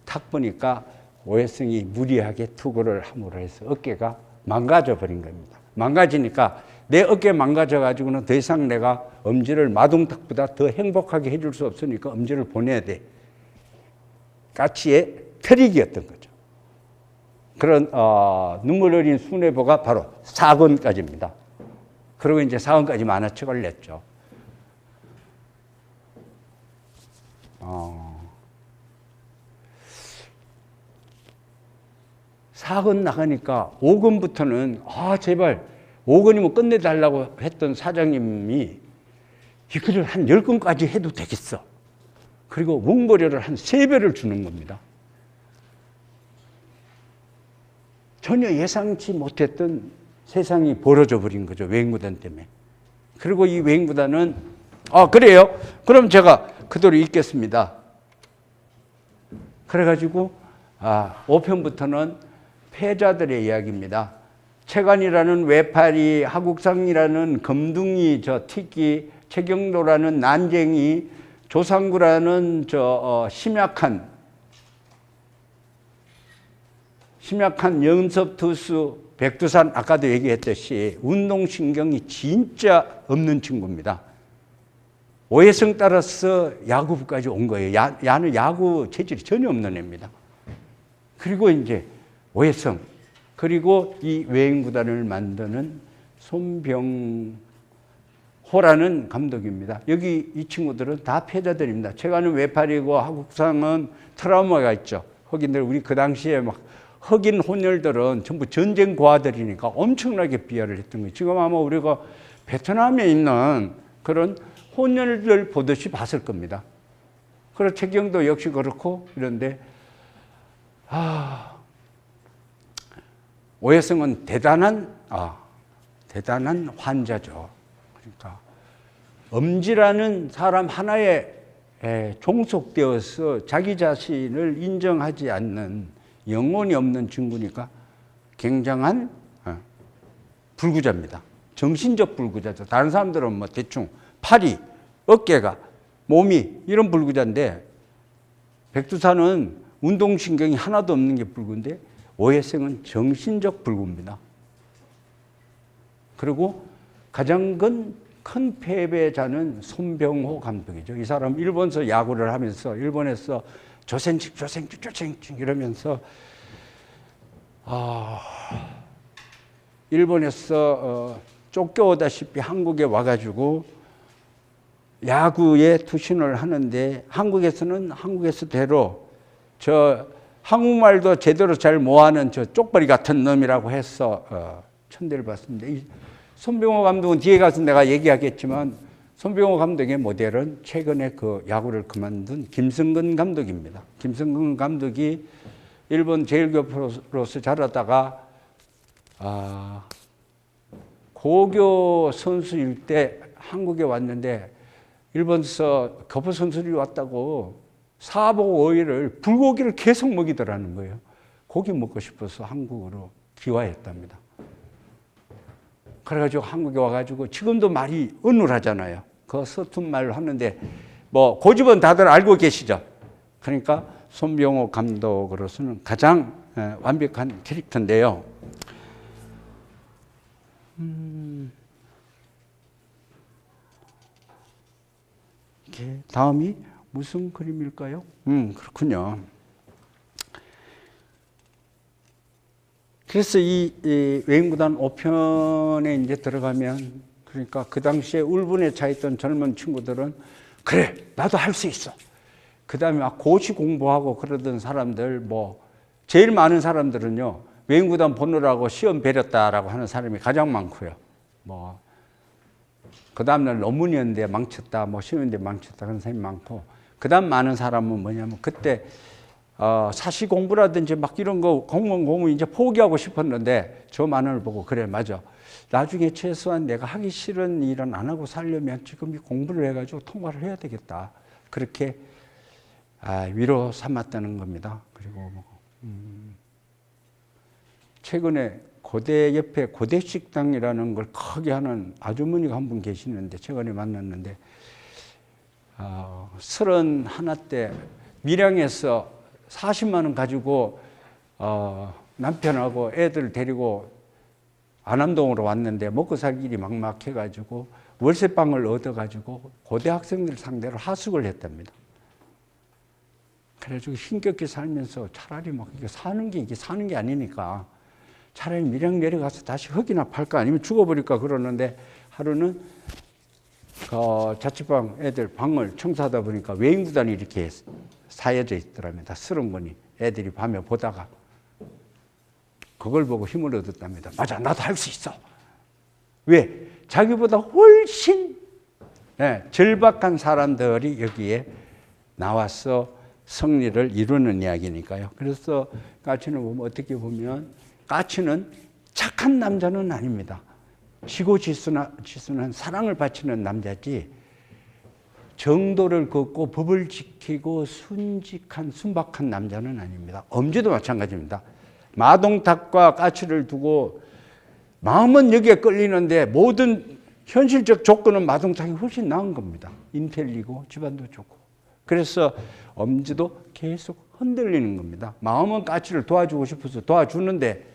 Speaker 1: 탁 보니까 오해성이 무리하게 투구를 함으로 해서 어깨가 망가져 버린 겁니다. 망가지니까 내 어깨 망가져 가지고는 더 이상 내가 엄지를 마동탁보다 더 행복하게 해줄 수 없으니까 엄지를 보내야 돼. 까치의 트릭이었던 거죠. 그런 눈물 어린 수뇌보가 바로 사건까지입니다. 그리고 이제 사건까지 만화책을 냈죠. 사건 나가니까 5건부터는 제발 5건이면 끝내달라고 했던 사장님이 이거를 한 10건까지 해도 되겠어. 그리고 웅보료를 한 3배를 주는 겁니다. 전혀 예상치 못했던 세상이 벌어져 버린 거죠. 외행구단 때문에. 그리고 이 외행구단은 그래요? 그럼 제가 그대로 읽겠습니다. 그래가지고 5편부터는 패자들의 이야기입니다. 최관이라는 외팔이, 하국상이라는 검둥이, 티끼, 최경도라는 난쟁이, 조상구라는 심약한 연섭투수, 백두산 아까도 얘기했듯이 운동신경이 진짜 없는 친구입니다. 오해성 따라서 야구부까지 온 거예요. 야는 야구 체질이 전혀 없는 애입니다. 그리고 이제 오해성, 그리고 이 외행구단을 만드는 손병호라는 감독입니다. 여기 이 친구들은 다 패자들입니다. 최관은 외팔이고 하국상은 트라우마가 있죠. 흑인들, 우리 그 당시에 막 흑인 혼혈들은 전부 전쟁 고아들이니까 엄청나게 비하를 했던 거예요. 지금 아마 우리가 베트남에 있는 그런 혼혈들 보듯이 봤을 겁니다. 그리고 최경도 역시 그렇고 이런데 오해성은 대단한 환자죠. 그러니까 엄지라는 사람 하나에 종속되어서 자기 자신을 인정하지 않는 영혼이 없는 친구니까 굉장한 불구자입니다. 정신적 불구자죠. 다른 사람들은 뭐 대충 팔이, 어깨가, 몸이 이런 불구자인데 백두산은 운동신경이 하나도 없는 게 불구인데 오해성은 정신적 불구입니다. 그리고 가장 큰 패배자는 손병호 감독이죠. 이 사람 일본에서 야구를 하면서 일본에서 조생칙 이러면서 일본에서 쫓겨오다시피 한국에 와가지고 야구에 투신을 하는데 한국에서는 한국에서대로 한국말도 제대로 잘 못하는 쪽벌이 같은 놈이라고 해서 천대를 받습니다. 이 손병호 감독은 뒤에 가서 내가 얘기하겠지만 손병호 감독의 모델은 최근에 그 야구를 그만둔 김성근 감독입니다. 김성근 감독이 일본 제일교포로서 자라다가 고교 선수일 때 한국에 왔는데 일본에서 교포 선수들이 왔다고 4복 5일을 불고기를 계속 먹이더라는 거예요. 고기 먹고 싶어서 한국으로 귀화했답니다. 그래가지고 한국에 와가지고 지금도 말이 어눌하잖아요. 그 서툰 말을 하는데 뭐 고집은 다들 알고 계시죠. 그러니까 손병호 감독으로서는 가장 완벽한 캐릭터인데요. 다음이 무슨 그림일까요? 그렇군요. 그래서 이 외인구단 5편에 이제 들어가면, 그러니까 그 당시에 울분에 차 있던 젊은 친구들은 그래, 나도 할 수 있어. 그 다음에 막 고시 공부하고 그러던 사람들, 뭐 제일 많은 사람들은요, 외인구단 보느라고 시험 배렸다라고 하는 사람이 가장 많고요. 뭐 그 다음날 논문이었는데 망쳤다, 뭐 시험인데 망쳤다 그런 사람이 많고, 그 다음 많은 사람은 뭐냐면 그때 사시 공부라든지 막 이런 거 공무원 공부 이제 포기하고 싶었는데 저 만원을 보고 그래, 맞아. 나중에 최소한 내가 하기 싫은 일은 안 하고 살려면 지금 이 공부를 해가지고 통과를 해야 되겠다. 그렇게 위로 삼았다는 겁니다. 그리고 최근에 고대 옆에 고대식당이라는 걸 크게 하는 아주머니가 한 분 계시는데 최근에 만났는데 31 때 밀양에서 40만 원 가지고 남편하고 애들 데리고 안암동으로 왔는데 먹고 살 길이 막막해가지고 월세방을 얻어가지고 고대 학생들 상대로 하숙을 했답니다. 그래가지고 힘겹게 살면서 차라리 막 이게 사는 게 아니니까 차라리 밀양 내려가서 다시 흙이나 팔까 아니면 죽어버릴까 그러는데 하루는 자취방 애들 방을 청소하다 보니까 외인구단이 이렇게 사여져 있더랍니다. 30권이 애들이 밤에 보다가 그걸 보고 힘을 얻었답니다. 맞아, 나도 할 수 있어. 왜? 자기보다 훨씬 절박한 사람들이 여기에 나와서 승리를 이루는 이야기니까요. 그래서 까치는 보면 어떻게 보면 까치는 착한 남자는 아닙니다. 지고지순한 사랑을 바치는 남자지 정도를 걷고 법을 지키고 순직한 순박한 남자는 아닙니다. 엄지도 마찬가지입니다. 마동탁과 까치를 두고 마음은 여기에 끌리는데 모든 현실적 조건은 마동탁이 훨씬 나은 겁니다. 인텔리고 집안도 좋고. 그래서 엄지도 계속 흔들리는 겁니다. 마음은 까치를 도와주고 싶어서 도와주는데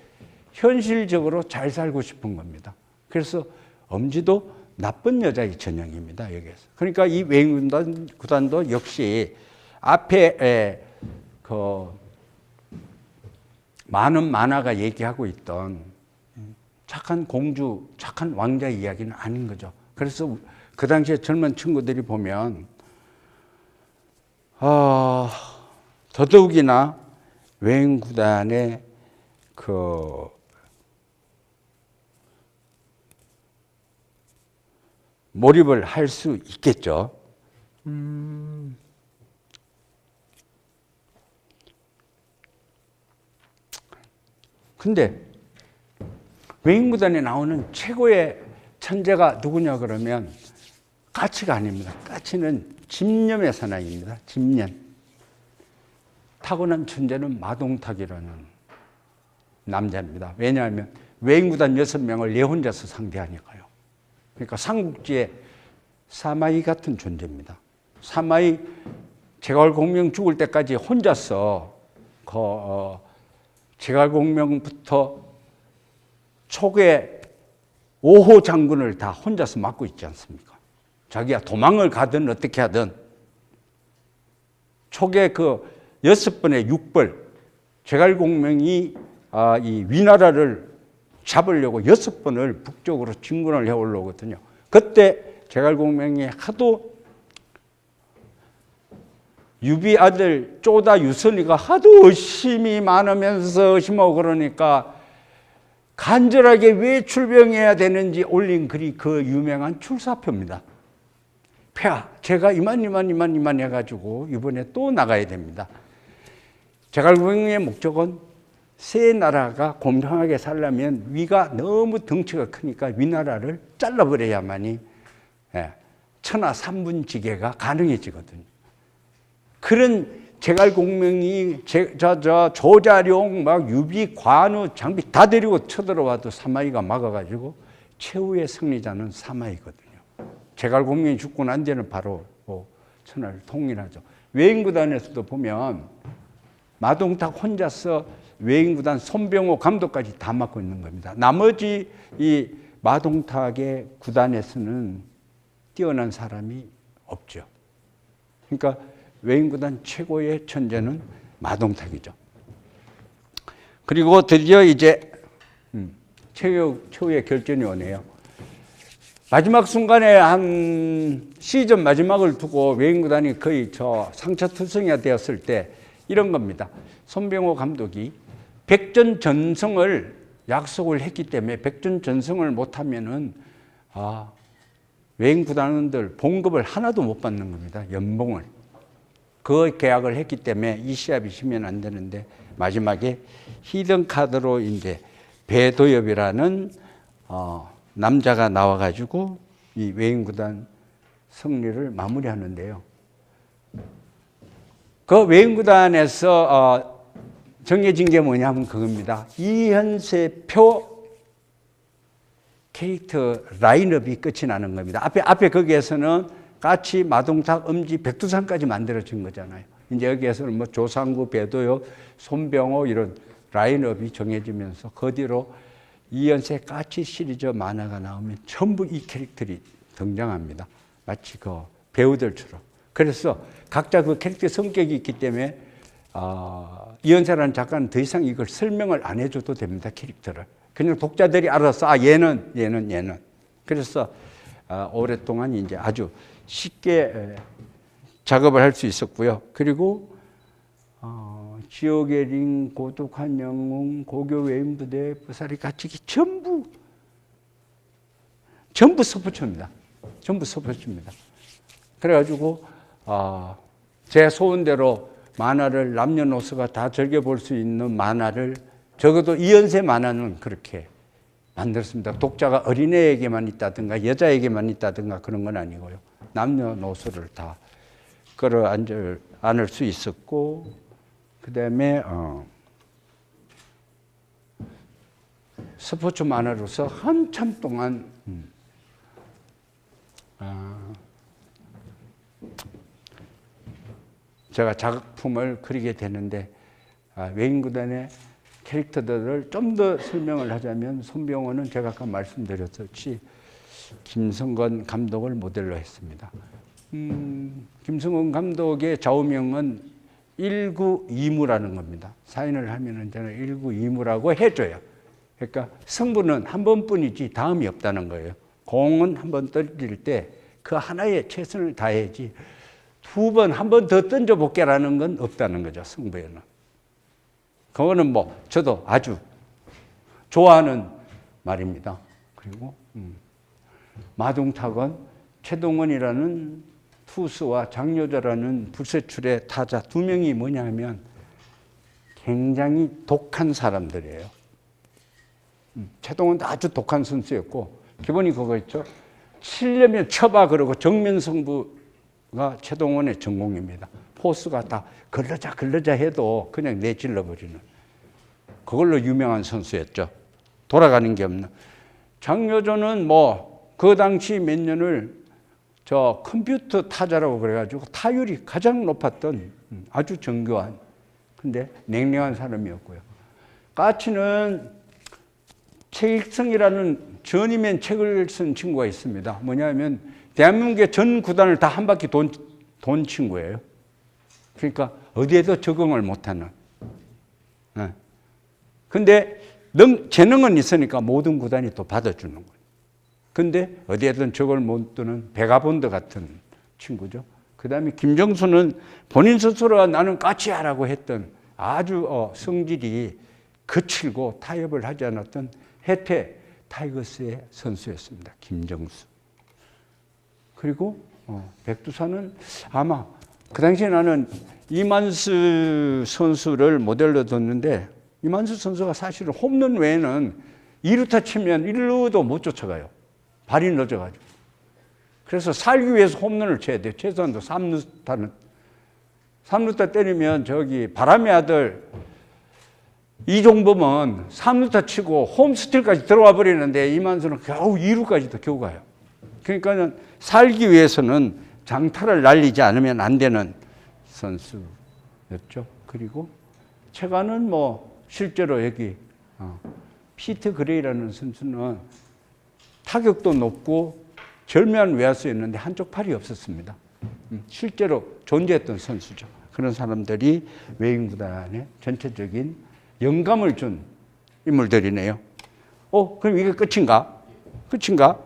Speaker 1: 현실적으로 잘 살고 싶은 겁니다. 그래서 엄지도 나쁜 여자의 전형입니다. 여기에서. 그러니까 이 외인구단도 역시 앞에 많은 만화가 얘기하고 있던 착한 공주, 착한 왕자 이야기는 아닌 거죠. 그래서 그 당시에 젊은 친구들이 보면 더더욱이나 외인구단의 몰입을 할 수 있겠죠. 근데 외인구단에 나오는 최고의 천재가 누구냐 그러면 까치가 아닙니다. 까치는 집념의 사나이입니다. 집념. 타고난 천재는 마동탁이라는 남자입니다. 왜냐하면 외인구단 6명을 얘 혼자서 상대하니까요. 그러니까 삼국지의 사마이 같은 존재입니다. 사마이 제갈공명 죽을 때까지 혼자서 제갈공명부터 초계 5호 장군을 다 혼자서 맡고 있지 않습니까? 자기가 도망을 가든 어떻게 하든 초계 6번의 6벌 제갈공명이 이 위나라를 잡으려고 6번을 북쪽으로 진군을 해 올라오거든요. 그때 제갈공명이 하도 유비 아들 쪼다 유선이가 하도 의심이 많으면서 의심하고 그러니까 간절하게 왜 출병해야 되는지 올린 글이 그 유명한 출사표입니다. 폐하, 제가 이만 해가지고 이번에 또 나가야 됩니다. 제갈공명의 목적은 세 나라가 공평하게 살려면 위가 너무 덩치가 크니까 위나라를 잘라버려야만이 천하 삼분지계가 가능해지거든요. 그런 제갈공명이 조자룡 막 유비 관우 장비 다 데리고 쳐들어와도 사마이가 막아가지고 최후의 승리자는 사마이거든요. 제갈공명이 죽고 난 뒤에는 바로 천하를 통일하죠. 외인구단에서도 보면 마동탁 혼자서 외인구단 손병호 감독까지 다 맡고 있는 겁니다. 나머지 이 마동탁의 구단에서는 뛰어난 사람이 없죠. 그러니까 외인구단 최고의 천재는 마동탁이죠. 그리고 드디어 이제 최후의 결전이 오네요. 마지막 순간에 한 시즌 마지막을 두고 외인구단이 거의 상처투성이가 되었을 때 이런 겁니다. 손병호 감독이 백전전승을 약속을 했기 때문에 백전전승을 못하면은 외인구단원들 봉급을 하나도 못 받는 겁니다. 연봉을. 그 계약을 했기 때문에 이 시합이 지면 안 되는데 마지막에 히든카드로 이제 배도엽이라는 남자가 나와가지고 이 외인구단 승리를 마무리하는데요. 그 외인구단에서 정해진 게 뭐냐면 그겁니다. 이현세 표 캐릭터 라인업이 끝이 나는 겁니다. 앞에 거기에서는 까치, 마동탁, 엄지, 백두산까지 만들어진 거잖아요. 이제 여기에서는 뭐 조상구, 배도엽, 손병호 이런 라인업이 정해지면서 그 뒤로 이현세 까치 시리즈 만화가 나오면 전부 이 캐릭터들이 등장합니다. 마치 그 배우들처럼. 그래서 각자 그 캐릭터 성격이 있기 때문에 이현세라는 작가는 더 이상 이걸 설명을 안 해줘도 됩니다. 캐릭터를. 그냥 독자들이 알아서 얘는. 그래서 오랫동안 이제 아주 쉽게 작업을 할 수 있었고요. 그리고 지옥의 링, 고독한 영웅, 고교 외인부대, 부사리 가치기 전부 서포츠입니다. 전부 서포츠입니다. 그래가지고 제 소원대로 만화를 남녀노소가 다 즐겨볼 수 있는 만화를 적어도 이현세 만화는 그렇게 만들었습니다. 독자가 어린애에게만 있다든가 여자에게만 있다든가 그런 건 아니고요. 남녀노소를 다 끌어안을 수 있었고 그 다음에 스포츠 만화로서 한참 동안 제가 작품을 그리게 되는데 외인구단의 캐릭터들을 좀 더 설명을 하자면 손병호는 제가 아까 말씀드렸듯이 김성건 감독을 모델로 했습니다. 김성건 감독의 좌우명은 1구2무라는 겁니다. 사인을 하면은 저는 1구2무라고 해줘요. 그러니까 승부는 한 번뿐이지 다음이 없다는 거예요. 공은 한 번 던질 때 그 하나에 최선을 다해야지 두 번, 한 번 더 던져볼게라는 건 없다는 거죠. 승부에는. 그거는 뭐 저도 아주 좋아하는 말입니다. 그리고 마동탁은 최동원이라는 투수와 장효자라는 불세출의 타자 두 명이 뭐냐면 굉장히 독한 사람들이에요. 최동원도 아주 독한 선수였고 기본이 그거였죠. 치려면 쳐봐 그러고 정면 승부가 최동원의 전공입니다. 포수가 다 걸러자 해도 그냥 내질러 버리는 그걸로 유명한 선수였죠. 돌아가는 게 없는. 장효조는 뭐 그 당시 몇 년을 컴퓨터 타자라고 그래가지고 타율이 가장 높았던 아주 정교한 근데 냉랭한 사람이었고요. 까치는 책익성이라는 전임엔 책을 쓴 친구가 있습니다. 뭐냐면 대한민국의 전 구단을 다 한 바퀴 돈 친구예요. 그러니까 어디에도 적응을 못하는. 근데 재능은 있으니까 모든 구단이 또 받아주는 거예요. 근데 어디에든 적응을 못 두는 베가본드 같은 친구죠. 그 다음에 김정수는 본인 스스로 나는 까치야라고 했던 아주 성질이 거칠고 타협을 하지 않았던 해태 타이거스의 선수였습니다. 김정수. 그리고 백두산은 아마 그 당시에 나는 이만수 선수를 모델로 뒀는데 이만수 선수가 사실은 홈런 외에는 2루타 치면 1루도 못 쫓아가요. 발이 늦어가지고. 그래서 살기 위해서 홈런을 쳐야 돼요. 최소한도 3루타는 3루타 때리면 저기 바람의 아들 이종범은 3루타 치고 홈스틸까지 들어와 버리는데 이만수는 겨우 2루까지도 겨우 가요. 그러니까 살기 위해서는 장타를 날리지 않으면 안 되는 선수였죠. 그리고 최가는 뭐 실제로 여기 피트 그레이라는 선수는 타격도 높고 절묘한 외야수였는데 한쪽 팔이 없었습니다. 실제로 존재했던 선수죠. 그런 사람들이 외인구단의 전체적인 영감을 준 인물들이네요. 그럼 이게 끝인가? 끝인가?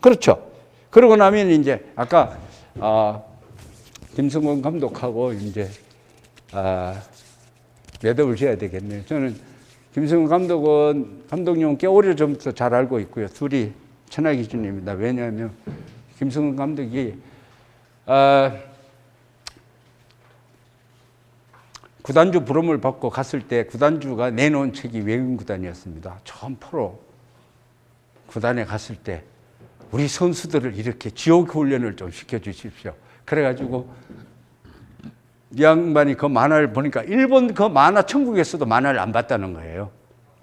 Speaker 1: 그렇죠. 그러고 나면 이제 아까 김성근 감독하고 이제 매듭을 지어야 되겠네요. 저는 김성근 감독님은 꽤 오래전부터 잘 알고 있고요. 둘이 천하 기준입니다. 왜냐하면 김성근 감독이 구단주 부름을 받고 갔을 때 구단주가 내놓은 책이 외국구단이었습니다. 처음 프로 구단에 갔을 때 우리 선수들을 이렇게 지옥 훈련을 좀 시켜주십시오. 그래가지고 이 양반이 그 만화를 보니까 일본 그 만화 천국에서도 만화를 안 봤다는 거예요.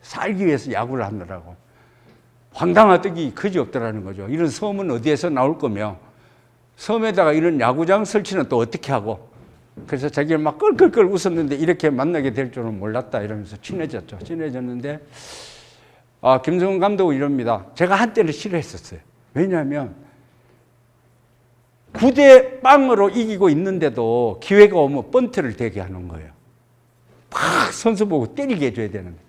Speaker 1: 살기 위해서 야구를 하느라고. 황당한 떡이 그지없더라는 거죠. 이런 섬은 어디에서 나올 거며 섬에다가 이런 야구장 설치는 또 어떻게 하고. 그래서 자기가 막 끌끌끌 웃었는데 이렇게 만나게 될 줄은 몰랐다 이러면서 친해졌죠. 친해졌는데 김성근 감독은 이럽니다. 제가 한때는 싫어했었어요. 왜냐하면 9대 0으로 이기고 있는데도 기회가 오면 번트를 대게 하는 거예요. 팍 선수 보고 때리게 해줘야 되는데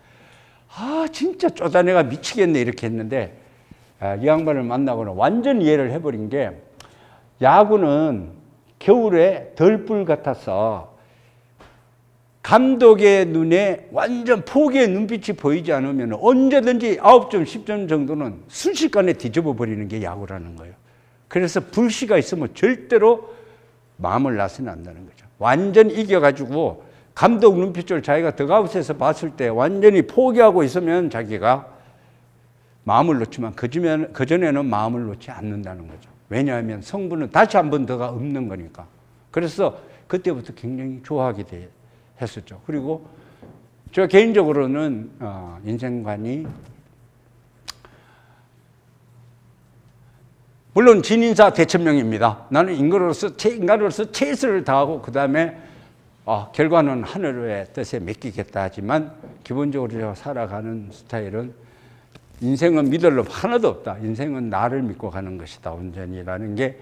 Speaker 1: 진짜 쪼다내가 미치겠네 이렇게 했는데 이 양반을 만나고는 완전 이해를 해버린 게 야구는 겨울에 덜불 같아서 감독의 눈에 완전 포기의 눈빛이 보이지 않으면 언제든지 9점, 10점 정도는 순식간에 뒤집어 버리는 게 야구라는 거예요. 그래서 불씨가 있으면 절대로 마음을 놔서는 안 된다는 거죠. 완전 이겨가지고 감독 눈빛을 자기가 덕아웃에서 봤을 때 완전히 포기하고 있으면 자기가 마음을 놓지만 그전에는 마음을 놓지 않는다는 거죠. 왜냐하면 성부는 다시 한 번 더가 없는 거니까. 그래서 그때부터 굉장히 좋아하게 했었죠. 그리고 저 개인적으로는 인생관이 물론 진인사 대천명입니다. 나는 인간으로서 최선을 다하고 그 다음에 결과는 하늘의 뜻에 맡기겠다 하지만 기본적으로 살아가는 스타일은 인생은 믿을 놈 하나도 없다. 인생은 나를 믿고 가는 것이다. 온전히라는 게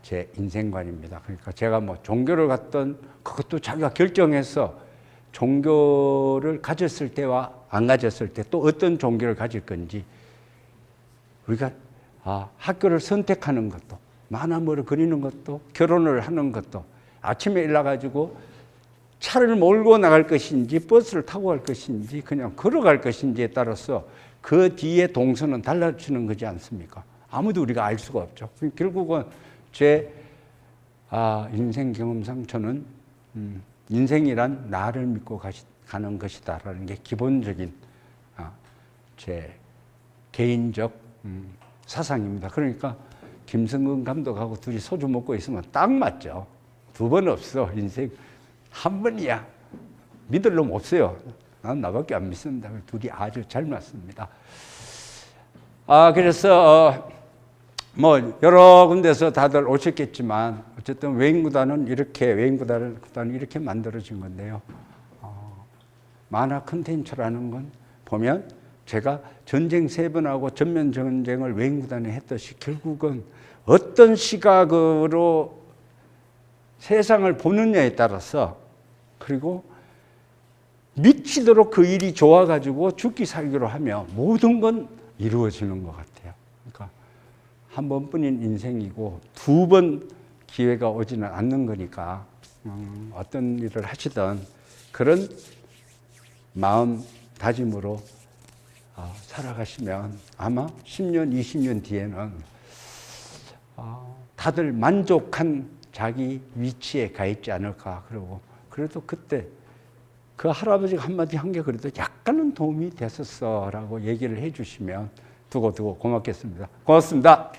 Speaker 1: 제 인생관입니다. 그러니까 제가 뭐 종교를 갖던 그것도 자기가 결정해서 종교를 가졌을 때와 안 가졌을 때 또 어떤 종교를 가질 건지 우리가 학교를 선택하는 것도 만화물을 그리는 것도 결혼을 하는 것도 아침에 일어나가지고 차를 몰고 나갈 것인지 버스를 타고 갈 것인지 그냥 걸어갈 것인지에 따라서 그 뒤에 동선은 달라지는 거지 않습니까? 아무도 우리가 알 수가 없죠. 결국은 제 인생 경험상 저는 인생이란 나를 믿고 가는 것이다라는 게 기본적인 제 개인적 사상입니다. 그러니까 김성근 감독하고 둘이 소주 먹고 있으면 딱 맞죠. 두 번 없어. 인생 한 번이야. 믿을 놈 없어요. 난 나밖에 안 믿습니다. 둘이 아주 잘 맞습니다. 그래서 뭐 여러 군데서 다들 오셨겠지만 어쨌든 외인구단은 이렇게 만들어진 건데요. 만화 콘텐츠라는 건 보면 제가 전쟁 3번하고 전면 전쟁을 외인구단에 했듯이 결국은 어떤 시각으로 세상을 보느냐에 따라서 그리고 미치도록 그 일이 좋아가지고 죽기 살기로 하며 모든 건 이루어지는 것 같아요. 그러니까 한 번뿐인 인생이고 2번 기회가 오지는 않는 거니까 어떤 일을 하시든 그런 마음 다짐으로 살아가시면 아마 10년, 20년 뒤에는 다들 만족한 자기 위치에 가 있지 않을까. 그러고 그래도 그때 그 할아버지가 한마디 한 게 그래도 약간은 도움이 됐었어라고 얘기를 해주시면 두고두고 고맙겠습니다. 고맙습니다.